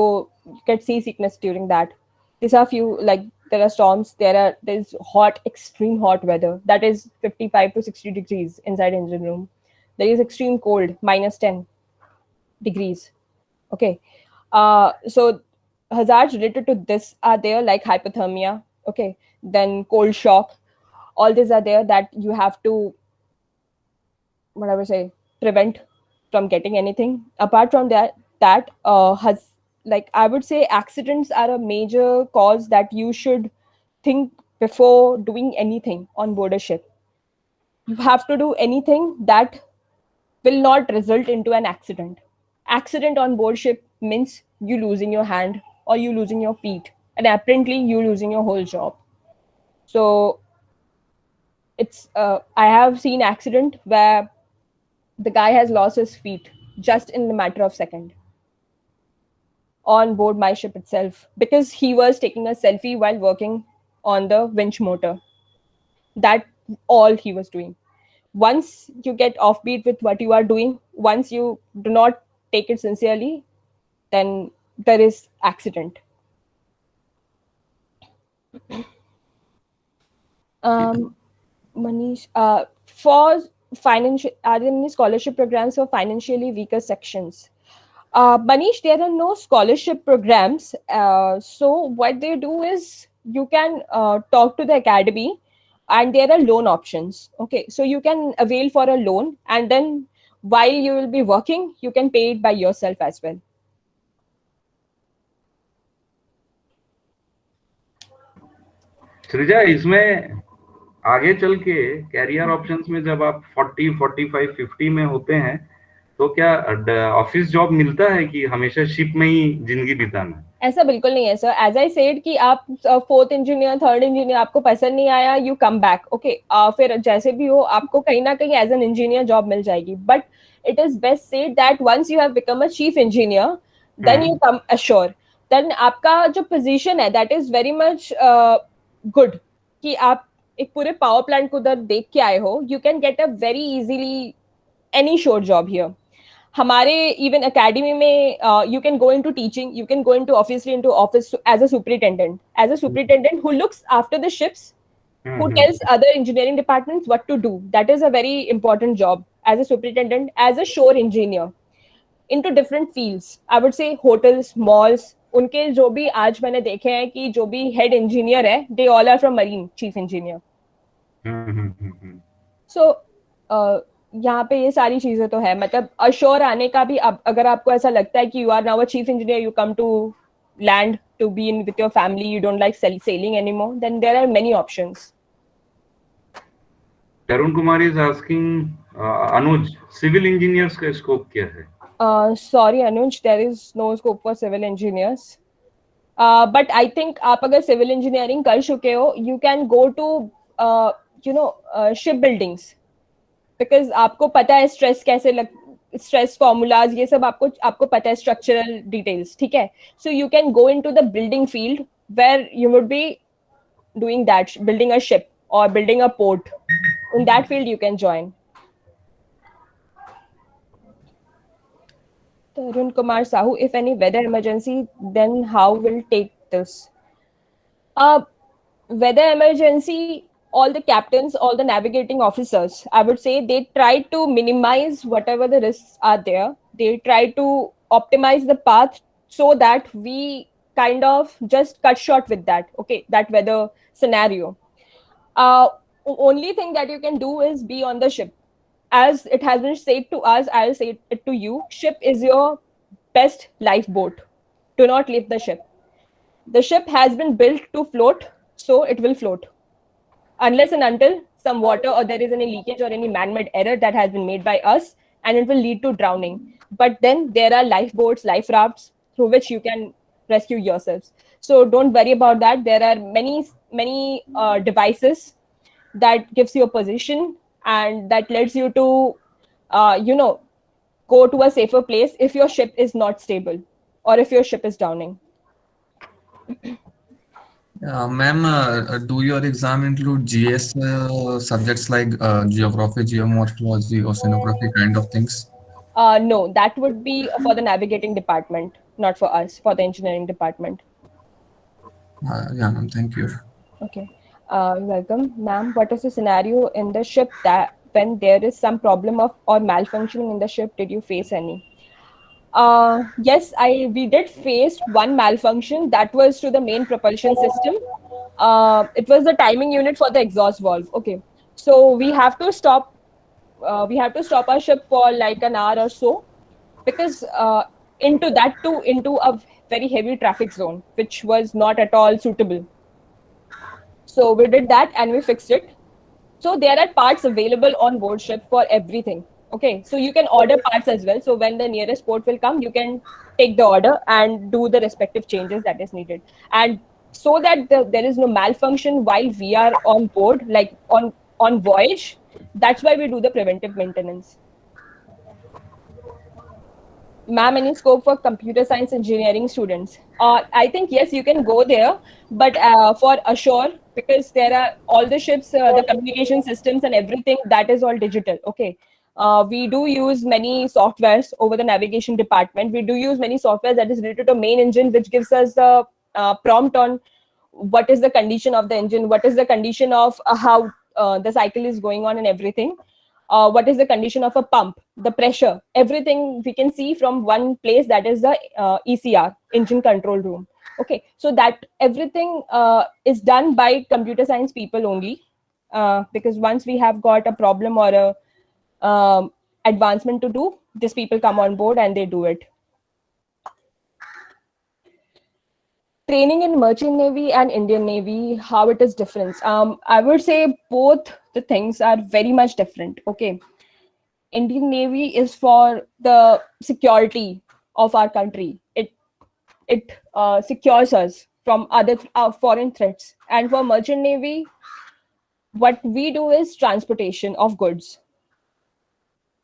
get seasickness during that. These are few, like there are storms, there's hot, extreme hot weather that is 55 to 60 degrees inside engine room. There is extreme cold, -10 degrees. Okay. So hazards related to this are there, like hypothermia. Okay. Then cold shock. All these are there that you have to, whatever say, prevent from getting anything. Apart from that, like I would say accidents are a major cause that you should think before doing anything on board a ship. You have to do anything that will not result into an accident. Accident on board ship means you losing your hand or you losing your feet, and apparently you losing your whole job. So it's I have seen accident where the guy has lost his feet just in a matter of second on board my ship itself, because he was taking a selfie while working on the winch motor. That's all he was doing. Once you get offbeat with what you are doing, once you do not take it sincerely, then there is accident. Manish, for financial, are there any scholarship programs for financially weaker sections? Manish, there are no scholarship programs. So what they do is you can talk to the academy, and there are loan options. Okay, so you can avail for a loan, and then while you will be working, you can pay it by yourself as well. सृजा, इसमें आगे चल के career options में जब आप 40, 45, 50 में होते हैं, तो क्या ऑफिस जॉब मिलता है कि हमेशा शिप में ही जिंदगी बिताना है? ऐसा बिल्कुल नहीं है सर. एज आई सेड कि आप 4th इंजीनियर, 3rd इंजीनियर, आपको पसंद नहीं आया, यू कम बैक. ओके, फिर जैसे भी हो आपको कहीं ना कहीं एज एन इंजीनियर जॉब मिल जाएगी. But it is best said that once you have become a chief engineer, then you come assure, then आपका जो पोजीशन है that is very much good, कि आप एक पूरे पावर प्लांट को उधर देख के आए हो. You can get a very easily any sure job here. हमारे इवन अकेडमी में you can go into teaching, you can go into obviously into office as a superintendent who looks after the ships, who tells other engineering departments what to do. That is a very important job as a superintendent, as a shore engineer, into different fields. I would say hotels, malls, उनके जो भी आज मैंने देखे हैं कि जो भी हेड इंजीनियर है, they all are from marine chief engineer. So यहाँ पे ये सारी चीजें तो है. मतलब अश्योर आने का भी, अब अगर आपको ऐसा लगता है कि you are now a chief engineer, you come to land to be in with your family, you don't like sailing anymore, then there are many options. Tarun Kumar is asking, Anuj, civil engineers का स्कोप क्या है? Sorry Anuj, there is no scope for civil engineers. But I think आप अगर civil engineering कर चुके हो, you can go to ship buildings, because आपको पता है स्ट्रेस कैसे स्ट्रेस फॉर्मूलाज ये सब आपको पता है, स्ट्रक्चरल डिटेल्स. ठीक है, so you can go into the building field where you would be doing that, building a ship or building a port. In that field you can join. Tarun Kumar Sahu, if any weather emergency, then how will take this? Weather emergency, all the captains, all the navigating officers, I would say they try to minimize whatever the risks are there. They try to optimize the path so that we kind of just cut short with that, okay, that weather scenario. Only thing that you can do is be on the ship. As it has been said to us, I'll say it to you, ship is your best lifeboat. Do not leave the ship. The ship has been built to float, so it will float. Unless and until some water or there is any leakage or any man-made error that has been made by us, and it will lead to drowning. But then there are lifeboats, life rafts through which you can rescue yourselves. So don't worry about that. There are many devices that gives you a position and that lets you to go to a safer place if your ship is not stable or if your ship is drowning. Ma'am, do your exam include GS subjects like geography, geomorphology, oceanography kind of things? No, that would be for the navigating department, not for us, for the engineering department. Yeah, ma'am. Thank you. Okay. Welcome, ma'am. What is the scenario in the ship that when there is some problem of or malfunctioning in the ship? Did you face any? Yes, we did face one malfunction that was to the main propulsion system. It was the timing unit for the exhaust valve. Okay, so we have to stop. We have to stop our ship for like an hour or so because into a very heavy traffic zone, which was not at all suitable. So we did that and we fixed it. So there are parts available on board ship for everything. Okay, so you can order parts as well. So when the nearest port will come, you can take the order and do the respective changes that is needed. And so that there is no malfunction while we are on board, like on voyage, that's why we do the preventive maintenance. Ma'am, any scope for computer science engineering students? I think yes, you can go there, but for ashore, because there are all the ships, the communication systems and everything, that is all digital. Okay. We do use many softwares over the navigation department. We do use many softwares that is related to main engine, which gives us the prompt on what is the condition of the engine, what is the condition of how the cycle is going on and everything. What is the condition of a pump, the pressure, everything we can see from one place, that is the ECR, engine control room. Okay, so that everything is done by computer science people only, because once we have got a problem or a advancement to do, these people come on board and they do it. Training in Merchant Navy and Indian Navy, how it is different? I would say both the things are very much different. Okay, Indian Navy is for the security of our country. It secures us from other foreign threats. And for Merchant Navy, what we do is transportation of goods.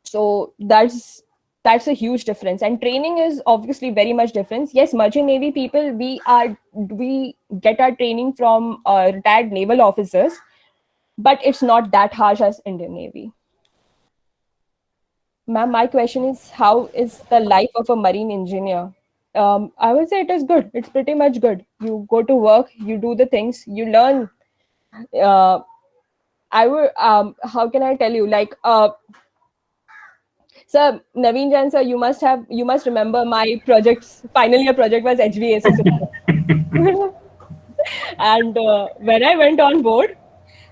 So that's a huge difference, and training is obviously very much different. Yes, Merchant Navy people, we get our training from retired naval officers, but it's not that harsh as Indian Navy. Ma'am, my question is, how is the life of a marine engineer? I would say it is good. It's pretty much good. You go to work, you do the things, you learn. I would how can I tell you, like sir, Naveen Jain sir, you must remember my final year project was HVAC system. And when I went on board,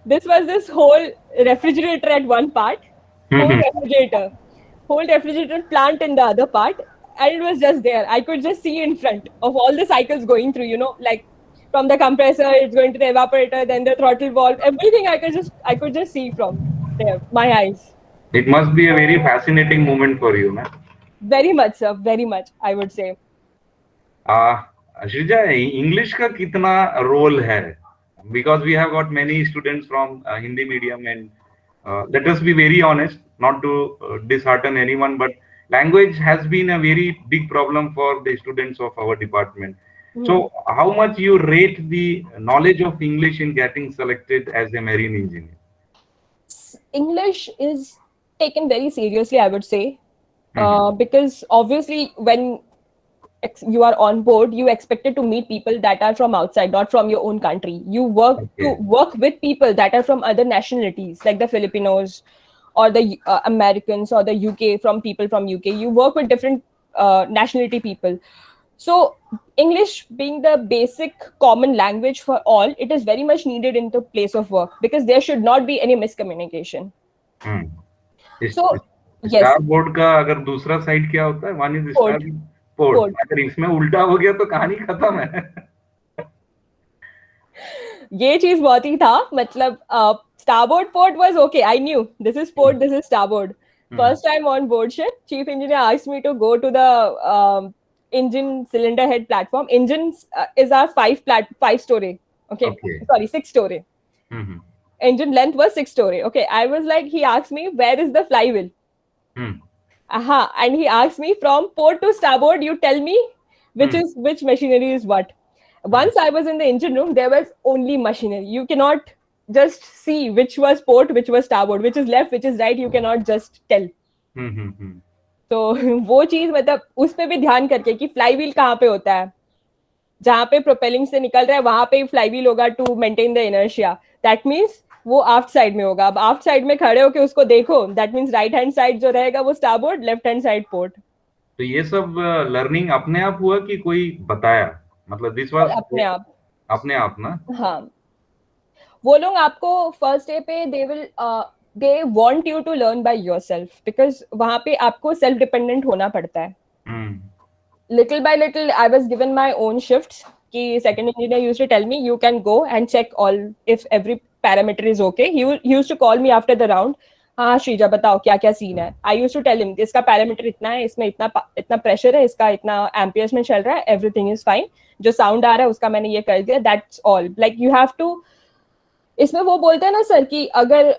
this was this whole refrigerator at one part, whole refrigerator plant in the other part, and it was just there. I could just see in front of all the cycles going through, like from the compressor, it's going to the evaporator, then the throttle valve, everything I could just see from there, my eyes. It must be a very fascinating moment for you, man. Very much, sir. Very much, I would say. Shrija, English का कितना role है? Because we have got many students from Hindi medium, and let us be very honest, not to dishearten anyone, but language has been a very big problem for the students of our department. So how much you rate the knowledge of English in getting selected as a marine engineer? English is taken very seriously, I would say, because obviously when you are on board, you expected to meet people that are from outside, not from your own country. You work to work with people that are from other nationalities, like the Filipinos or the Americans or the UK, people from UK. You work with different nationality people. So English being the basic common language for all, it is very much needed in the place of work, because there should not be any miscommunication. So yes. Starboard का अगर दूसरा side क्या होता है? One is port. अगर इसमें उल्टा हो गया तो कहानी खत्म है. ये चीज बहुत ही था, मतलब starboard port was okay. I knew this is port, this is starboard. First time on board ship, chief engineer asked me to go to the engine cylinder head platform. Engines is our 5-story. Okay. Sorry, 6-story. Engine length was 6-story. Okay, I was like, he asked me, where is the flywheel? And he asked me, from port to starboard, you tell me which machinery is what. Once I was in the engine room, there was only machinery. You cannot just see which was port, which was starboard, which is left, which is right. You cannot just tell. तो वो चीज, मतलब उस पे भी ध्यान करके कि फ्लाई व्हील कहाँ पे होता है, जहाँ पे प्रोपेलिंग से निकल रहा है वहां पे फ्लाईव्हील होगा to maintain the inertia. That means वो आफ्ट साइड में होगा. अब आफ्ट साइड में खड़े होके उसको देखो, that means right hand side जो रहेगा वो starboard, left hand side port. तो ये सब लर्निंग अपने आप हुआ कि कोई बताया? मतलब दिस वाज अपने आप. अपने आप ना? हाँ, वो लोग आपको फर्स्ट डे पे they want you to learn by yourself, because वहां पे आपको सेल्फ डिपेंडेंट होना पड़ता है. Little by little, I was given my own shifts. Ki second engineer used to tell me, you can go and check all if every parameter is okay. He used to call me after the round. हाँ श्रीजा बताओ क्या क्या scene है. I used to tell him इसका parameter इतना है, इसमें इतना प्रेशर है, इसका इतना एम्पियर्स में चल रहा है, एवरीथिंग इज फाइन. जो साउंड आ रहा है उसका मैंने ये कर दिया. That's all. Like you have to. इसमें वो बोलते हैं ना सर कि अगर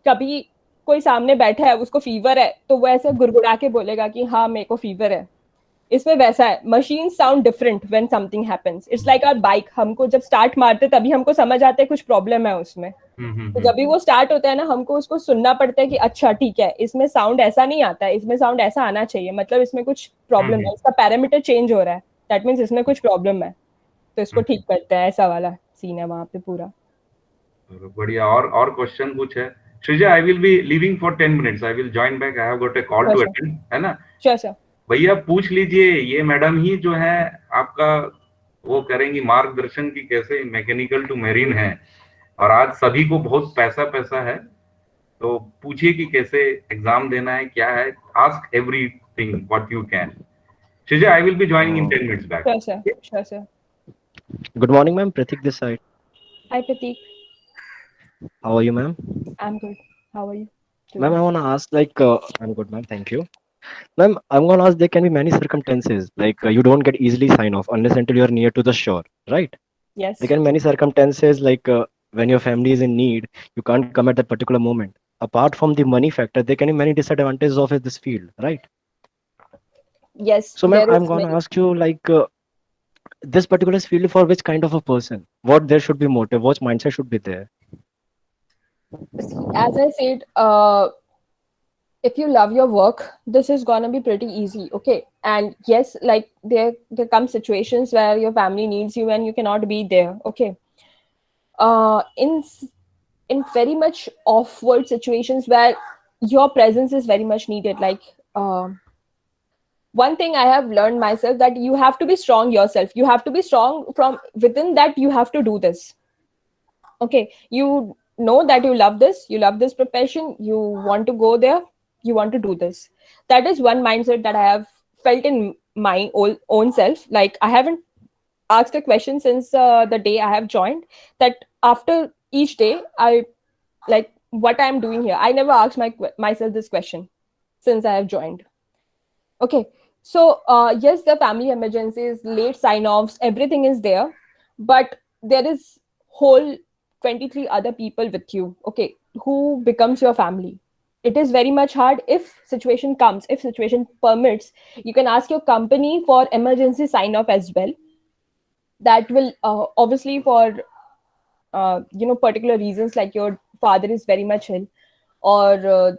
कभी कोई सामने बैठा है उसको फीवर है तो वो ऐसे गुड़गुड़ा के बोलेगा कि हाँ मेरे को फीवर है. इसमें वैसा है. Machine sound different when something happens. It's like our bike. हमको जब स्टार्ट मारते तभी हमको समझ आता है कुछ प्रॉब्लम है उसमें. तो जब भी वो स्टार्ट होता है ना, हमको उसको सुनना पड़ता है कि अच्छा ठीक है, इसमें साउंड ऐसा नहीं आता है, इसमें साउंड ऐसा आना चाहिए, मतलब इसमें कुछ प्रॉब्लम है, इसका पैरामीटर चेंज हो रहा है, दैट मीन्स इसमें कुछ प्रॉब्लम है, तो इसको ठीक करते हैं. ऐसा वाला सीन है वहां पे पूरा. बढ़िया. और क्वेश्चन कुछ है? Sreeja, I will be living for 10 minutes. I will join back. I have got a call to attend, है ना? Sure sir. भैया पूछ लीजिए, ये मैडम ही जो है आपका वो करेंगी मार्गदर्शन की कैसे मैकेनिकल टू मेरीन है. और आज सभी को बहुत पैसा है, तो पूछिए कि कैसे एग्जाम देना है, क्या है. Ask everything what you can. Sreeja, I will be joining in 10 minutes back. Sure sir. Good morning, ma'am. Pratik this side. Hi Pratik. How are you, ma'am? I'm good. How are you? Ma'am, I want to ask, I'm good, ma'am. Thank you. Ma'am, I'm going to ask, there can be many circumstances, you don't get easily sign off unless until you're near to the shore, right? Yes. There can be many circumstances, when your family is in need, you can't come at that particular moment. Apart from the money factor, there can be many disadvantages of this field, right? Yes. So, ma'am, I'm going to ask you, this particular field for which kind of a person? What there should be motive? What mindset should be there? As I said, if you love your work, this is gonna be pretty easy, okay? And yes, like there come situations where your family needs you and you cannot be there, okay? In very much off-world situations where your presence is very much needed, one thing I have learned myself, that you have to be strong yourself. You have to be strong from within, that you have to do this. Okay, you know that you love this profession, you want to go there, you want to do this. That is one mindset that I have felt in my own self. Like I haven't asked a question since the day I have joined, that after each day, I like what I'm doing here. I never asked myself this question since I have joined. Okay. So, yes, the family emergencies, late sign-offs, everything is there, but there is whole 23 other people with you, okay, who becomes your family. It is very much hard. If situation comes, if situation permits, you can ask your company for emergency sign-off as well. That will obviously for, particular reasons, like your father is very much ill, or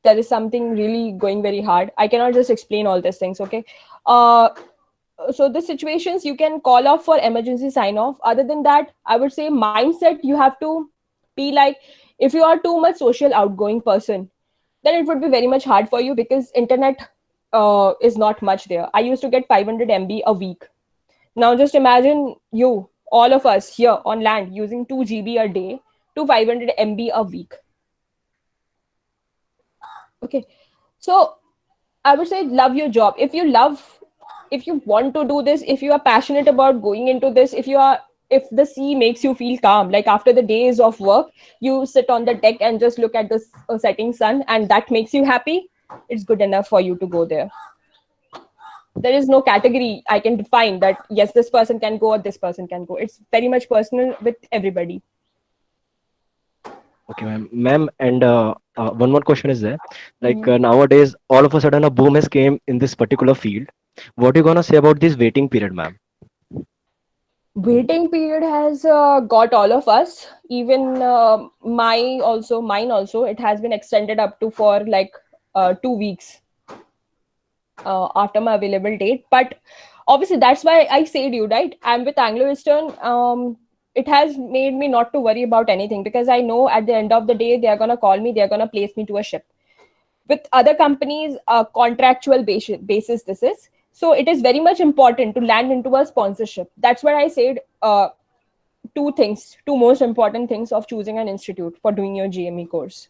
there is something really going very hard. I cannot just explain all these things, okay? So the situations you can call off for emergency sign off. Other than that, I would say mindset, you have to be like, if you are too much social outgoing person, then it would be very much hard for you, because internet is not much there. I used to get 500 MB a week. Now just imagine you, all of us here on land, using 2 GB a day to 500 MB a week. Okay, so I would say love your job. If you want to do this, if you are passionate about going into this, if the sea makes you feel calm, like after the days of work, you sit on the deck and just look at the setting sun, and that makes you happy, it's good enough for you to go there. There is no category I can define that, yes, this person can go or this person can go. It's very much personal with everybody. Okay, ma'am, and one more question is there. Nowadays, all of a sudden, a boom has came in this particular field. What are you gonna say about this waiting period, ma'am? Waiting period has got all of us. Even mine also. It has been extended up to for 2 weeks after my available date. But obviously that's why I said you, right? I'm with Anglo Eastern. It has made me not to worry about anything, because I know at the end of the day, they're going to call me, they're going to place me to a ship. With other companies, contractual basis this is. So it is very much important to land into a sponsorship. That's why I said two most important things of choosing an institute for doing your GME course.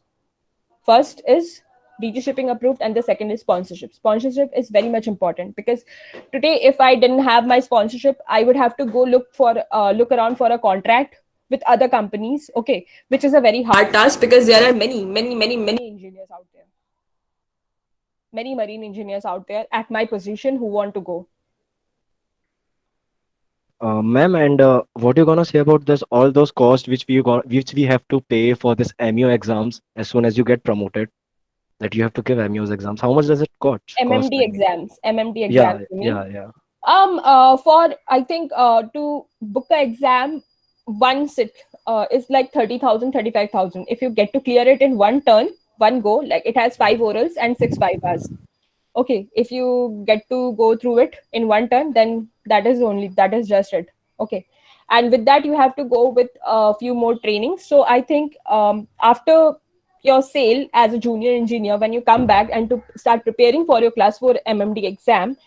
First is DG shipping approved, and the second is sponsorship. Sponsorship is very much important, because today, if I didn't have my sponsorship, I would have to go look around for a contract with other companies, okay, which is a very hard task, because there are many engineers out there, many marine engineers out there at my position who want to go. Ma'am, and what you gonna say about this? All those costs which we have to pay for this MEO exams as soon as you get promoted, that you have to give MEO's exams. How much does it cost? MMD exams. Yeah, You mean? yeah. For I think to book an exam, one sit is like 30,000, 35,000. If you get to clear it in one turn, one go, like it has 5 orals and 6 vivas. Okay, if you get to go through it in one turn, then that is just it. Okay, and with that you have to go with a few more trainings. So I think after your sale as a junior engineer, when you come back and to start preparing for your class 4 MMD exam,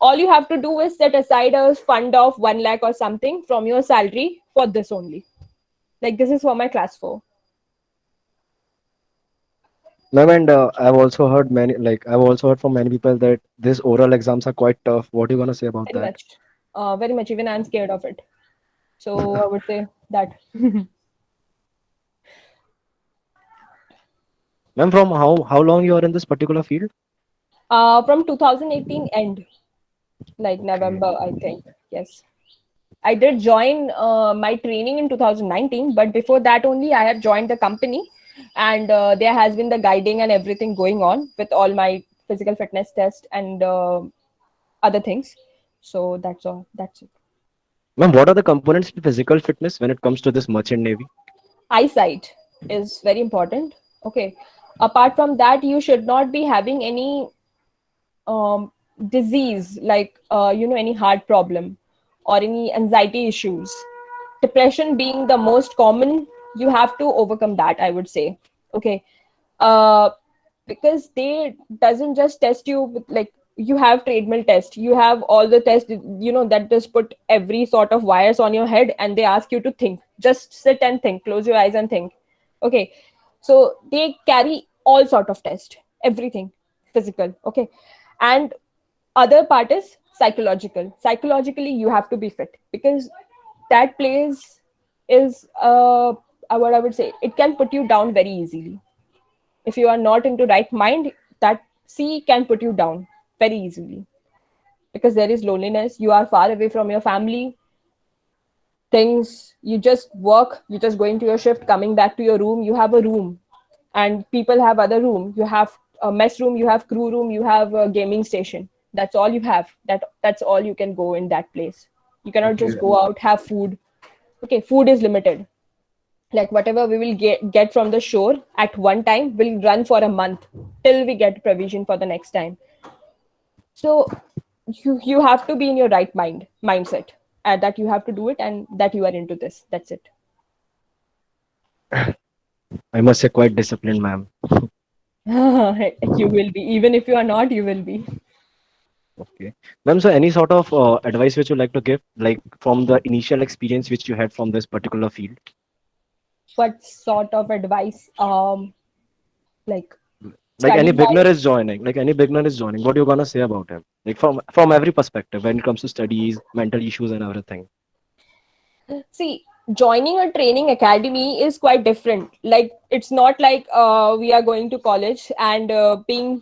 all you have to do is set aside a fund of 1 lakh or something from your salary for this only. Like, this is for my class 4. Ma'am, and I've also heard from many people that these oral exams are quite tough. What are you gonna say about Very that? much. Very much. Even I'm scared of it. So I would say that. Ma'am, from how long you are in this particular field? From 2018 end, like November, I think. Yes. I did join my training in 2019, but before that only I have joined the company, and there has been the guiding and everything going on with all my physical fitness test and other things. So that's all. That's it. Ma'am, what are the components in physical fitness when it comes to this merchant navy? Eyesight is very important. Okay. Apart from that, you should not be having any disease, like any heart problem or any anxiety issues. Depression being the most common, you have to overcome that, I would say. Okay. Because they doesn't just test you with, like, you have treadmill test, you have all the tests, that just put every sort of wires on your head, and they ask you to think. Just sit and think, close your eyes and think. Okay. So they carry all sort of test, everything physical. Okay. And other part is psychological. Psychologically, you have to be fit, because that place is what I would say, it can put you down very easily. If you are not into right mind, that sea can put you down very easily, because there is loneliness. You are far away from your family. Things, you just work, you just going to your shift, coming back to your room. You have a room, and people have other room. You have a mess room, you have crew room, you have a gaming station. That's all you have. That's all you can go in that place. You cannot just go out, have food. Okay, food is limited. Like, whatever we will get from the shore at one time will run for a month till we get provision for the next time. So you have to be in your right mindset, that you have to do it, and that you are into this. That's it. I must say, quite disciplined, ma'am. You will be. Even if you are not, you will be. Okay. Ma'am, so any sort of advice which you like to give, like from the initial experience which you had from this particular field? What sort of advice? Like any beginner is joining, what are you gonna say about him? Like from every perspective, when it comes to studies, mental issues and everything. See, joining a training academy is quite different. Like, it's not like we are going to college and being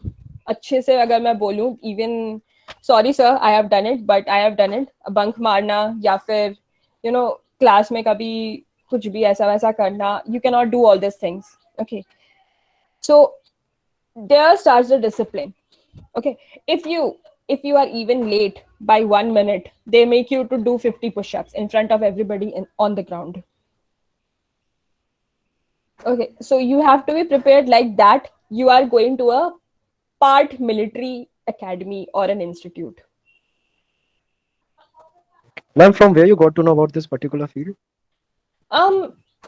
अच्छे से अगर मैं बोलूं, even sorry sir, I have done it, but I have done it. Bunk मारना या फिर class में कभी कुछ भी ऐसा वैसा करना. You cannot do all these things. Okay. So there starts the discipline. Okay. If you are even late by 1 minute, they make you to do 50 push-ups in front of everybody on the ground. Okay. So you have to be prepared like that. You are going to a part military academy or an institute. Ma'am, from where you got to know about this particular field?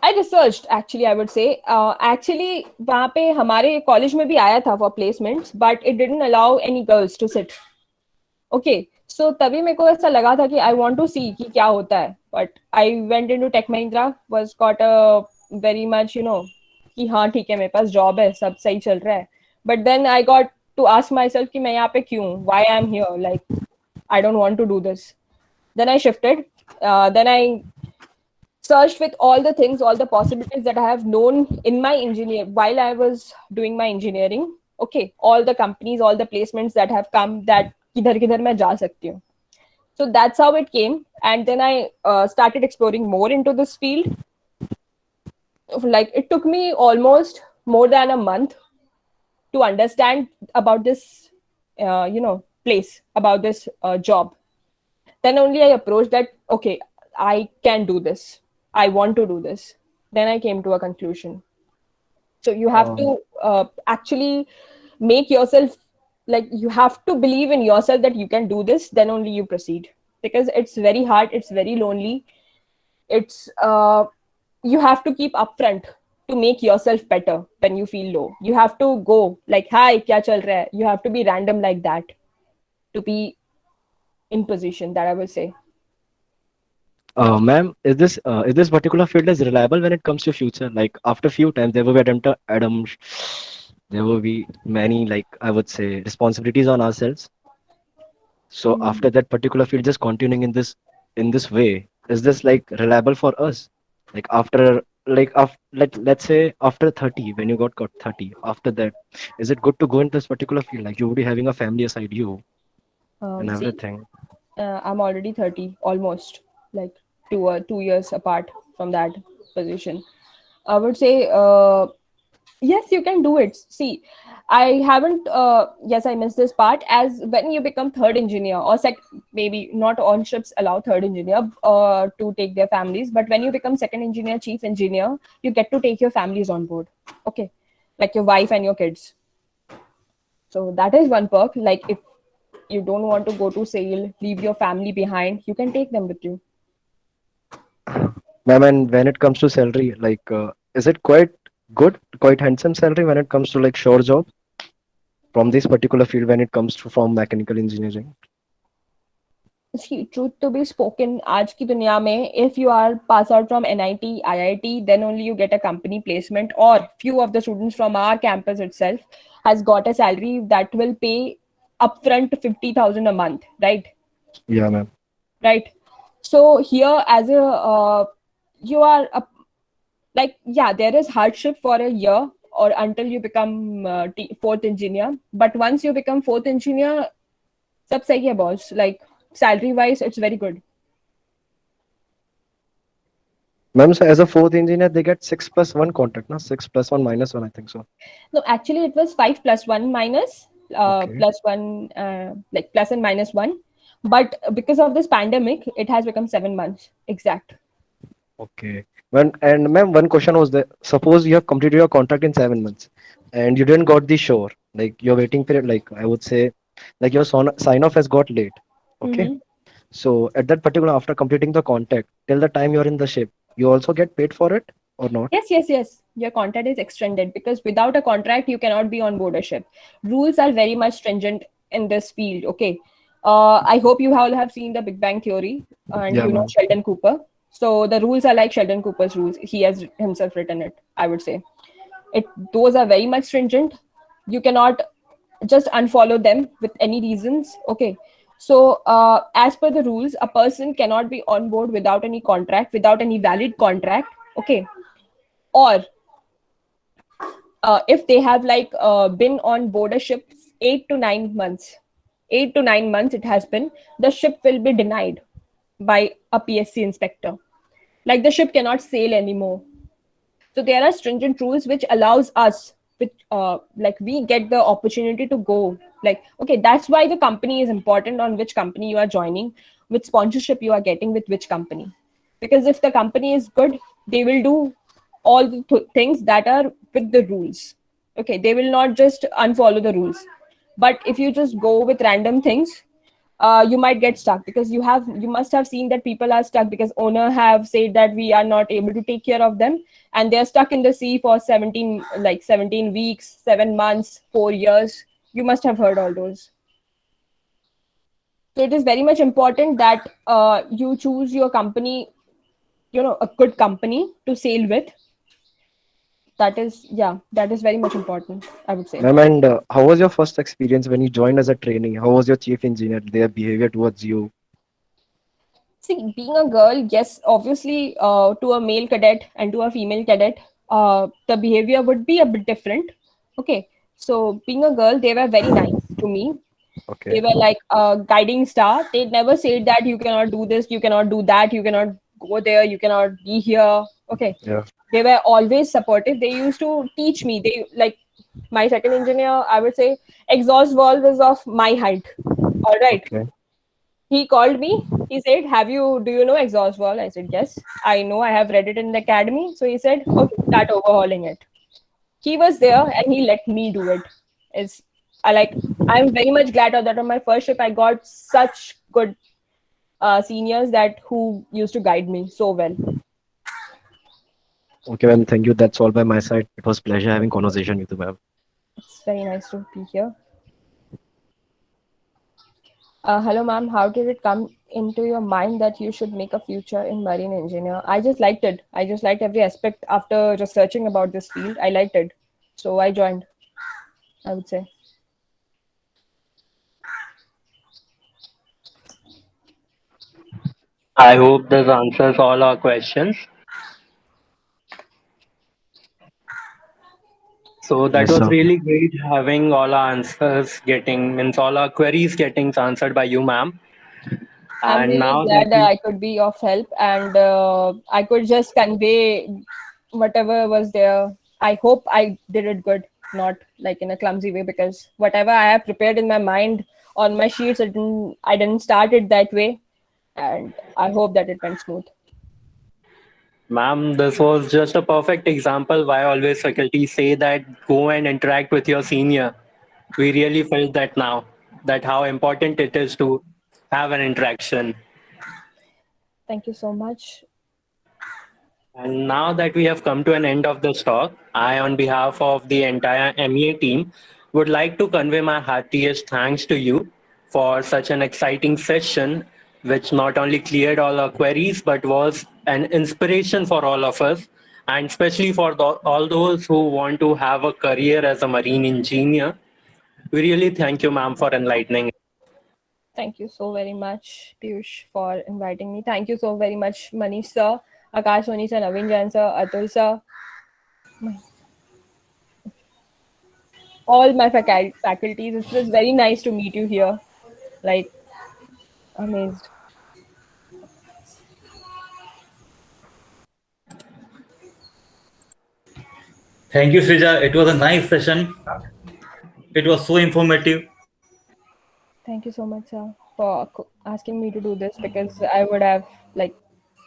I researched actually, I would say. Actually, वहाँ पे हमारे college में भी आया था for placements, but it didn't allow any girls to sit. Okay, so तभी मेरे को ऐसा लगा था कि I want to see कि क्या होता है. But I went into Tech Mahindra, was got a very much कि हाँ ठीक है मेरे पास job है, सब सही चल रहा है. But then I got to ask myself कि मैं यहाँ पे क्यों? Why I'm here? Like I don't want to do this. Then I shifted. Then I searched with all the things, all the possibilities that I have known in my engineer while I was doing my engineering. Okay, all the companies, all the placements that have come that किधर किधर मैं जा सकती हूँ. So that's how it came, and then I started exploring more into this field. Like it took me almost more than a month to understand about this, place, about this job. Then only I approached that, okay, I can do this. I want to do this. Then I came to a conclusion. So you have to actually make yourself, like you have to believe in yourself that you can do this, then only you proceed. Because it's very hard, it's very lonely. It's, you have to keep upfront to make yourself better when you feel low. You have to go like, hi, kya chal raha hai? You have to be random like that to be in position, that I will say. Ma'am, is this particular field is reliable when it comes to future? Like after few times there will be there will be many, like I would say, responsibilities on ourselves. So after that particular field just continuing in this way, is this like reliable for us? Like after let's say after 30, when you got 30, after that, is it good to go into this particular field? Like you will be having a family aside you and See, everything. I'm already 30, almost like 2 years apart from that position. I would say, yes, you can do it. See, I haven't, yes, I missed this part. As when you become third engineer or maybe not all ships allow third engineer to take their families, but when you become second engineer, chief engineer, you get to take your families on board. Okay, like your wife and your kids. So that is one perk. Like if you don't want to go to sail, leave your family behind, you can take them with you. Ma'am, and when it comes to salary, like is it quite good, quite handsome salary when it comes to like short job from this particular field when it comes to from mechanical engineering? See, truth to be spoken, आज की दुनिया में, if you are pass out from NIT, IIT, then only you get a company placement, or few of the students from our campus itself has got a salary that will pay upfront 50,000 a month, right? Yeah, ma'am. Right. So here, as a you are there is hardship for a year or until you become fourth engineer. But once you become fourth engineer, sab sahi hai boss. Like salary wise, it's very good. Ma'am, so as a fourth engineer, they get 6+1 contract, no? 6+1 -1, I think so. No, actually, it was 5+1 minus +1, like plus and minus 1. But because of this pandemic, it has become 7 months exact. Okay. Ma'am, one question was that suppose you have completed your contract in 7 months and you didn't got the shore, like your waiting period, like I would say, like your sign off has got late. Okay. So at that particular, after completing the contract, till the time you're in the ship, you also get paid for it or not? Yes. Your contract is extended because without a contract, you cannot be on board a ship. Rules are very much stringent in this field. Okay. I hope you all have seen the Big Bang Theory and you know Sheldon Cooper. So the rules are like Sheldon Cooper's rules. He has himself written it, I would say. Those are very much stringent. You cannot just unfollow them with any reasons. Okay. So as per the rules, a person cannot be on board without any contract, without any valid contract. Okay. Or if they have been on board a ship 8 to 9 months, it has been, the ship will be denied by a PSC inspector. Like the ship cannot sail anymore. So there are stringent rules which allows us, we get the opportunity to go. Like, okay, that's why the company is important, on which company you are joining, which sponsorship you are getting with which company. Because if the company is good, they will do all the things that are with the rules. Okay, they will not just unfollow the rules. But if you just go with random things, you might get stuck, because you must have seen that people are stuck because owner have said that we are not able to take care of them, and they're stuck in the sea for 17 weeks, 7 months, 4 years. You must have heard all those. So it is very much important that you choose your company, a good company to sail with. That is very much important, I would say. Ma'am, and how was your first experience when you joined as a trainee? How was your chief engineer, their behavior towards you? See, being a girl, yes, obviously, to a male cadet and to a female cadet, the behavior would be a bit different. Okay, so being a girl, they were very nice to me. Okay. They were like a guiding star. They never said that you cannot do this, you cannot do that, you cannot go there, you cannot be here. Okay. Yeah. They were always supportive. They used to teach me. They, like, my second engineer, I would say, exhaust valve is of my height. All right. Okay. He called me. He said, do you know exhaust valve? I said, yes, I know. I have read it in the academy. So he said, okay, start overhauling it. He was there and he let me do it. I'm very much glad that on my first ship, I got such good seniors who used to guide me so well. Okay, ma'am. Thank you. That's all by my side. It was pleasure having conversation with you, ma'am. It's very nice to be here. Hello, ma'am. How did it come into your mind that you should make a future in marine engineer? I just liked it. I just liked every aspect after researching about this field. I liked it. So I joined, I would say. I hope this answers all our questions. So that Yes, was sir. really great having all our all our queries getting answered by you, ma'am. I'm And really now that glad that I could be of help, and I could just convey whatever was there. I hope I did it good, not like in a clumsy way, because whatever I have prepared in my mind on my sheets, I didn't start it that way, and I hope that it went smooth. Ma'am, this was just a perfect example why always faculty say that go and interact with your senior. We really felt that now, that how important it is to have an interaction. Thank you so much. And now that we have come to an end of this talk, I, on behalf of the entire MEA team, would like to convey my heartiest thanks to you for such an exciting session, which not only cleared all our queries, but was an inspiration for all of us, and especially for all those who want to have a career as a marine engineer. We really thank you, ma'am, for enlightening. Thank you so very much, Piyush, for inviting me. Thank you so very much, Manish sir, Akash Soni sir, Naveen Jain sir, Atul sir, all my faculties. It was very nice to meet you here. Like, amazed. Thank you, Srija. It was a nice session. It was so informative. Thank you so much, sir, for asking me to do this, because I would have,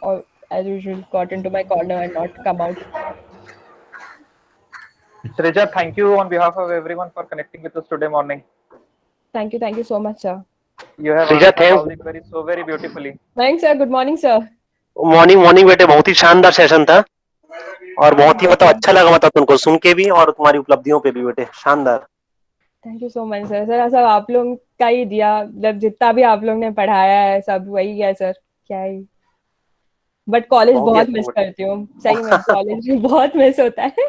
or as usual, got into my corner and not come out. Srija, thank you on behalf of everyone for connecting with us today morning. Thank you so much, sir. You have Srija, answered all the queries so very beautifully. Thanks, sir. Good morning, sir. Morning बेटे, बहुत ही शानदार session था और बहुत ही अच्छा लगा तुमको सुन के भी और तुम्हारी उपलब्धियों पे भी बेटे, शानदार। Thank you so much sir. Sir सब आप लोग का ही दिया, मतलब जितना भी आप लोग ने पढ़ाया है सब वही है सर, क्या ही। बट कॉलेज बहुत मिस करती हूँ, सही में कॉलेज बहुत मिस होता है।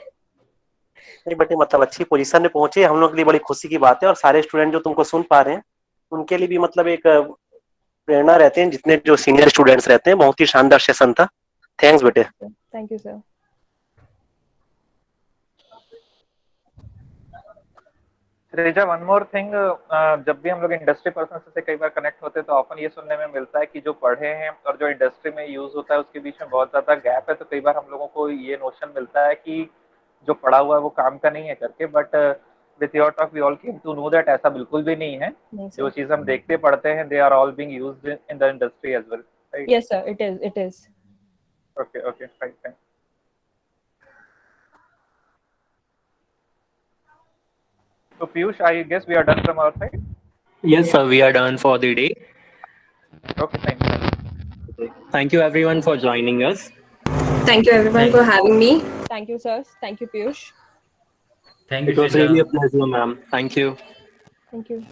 नहीं बेटे, मतलब अच्छी पोजीशन में पहुंचे, हम लोग के लिए बड़ी खुशी की बात है, और सारे स्टूडेंट जो तुमको सुन पा रहे हैं उनके लिए भी मतलब एक प्रेरणा रहते हैं, जितने जो सीनियर स्टूडेंट्स रहते हैं। बहुत ही शानदार सेशन था, थैंक्स बेटे। Thank you sir. Reja, one more thing, जब भी हम लोग इंडस्ट्री पर्सन से कई बार कनेक्ट होते हैं तो ऑफन ये सुनने में मिलता है कि जो पढ़े हैं और जो इंडस्ट्री में यूज होता है उसके बीच में बहुत ज्यादा गैप है। तो कई बार हम लोगों को ये नोशन मिलता है कि जो पढ़ा हुआ है वो काम का नहीं है करके, but with your talk we all came to know that ऐसा बिल्कुल भी नहीं है। जो चीज हम देखते पढ़ते हैं they are all being used in the industry as well, right? Yes sir, it is. Okay, fine. So Piyush, I guess we are done from our side. Yes, sir, we are done for the day. Okay, fine. Thank you everyone for joining us. Thank you everyone for having me. Thank you, sir. Thank you, Piyush. Thank you, It was Shrija. really a pleasure, ma'am. Thank you. Thank you.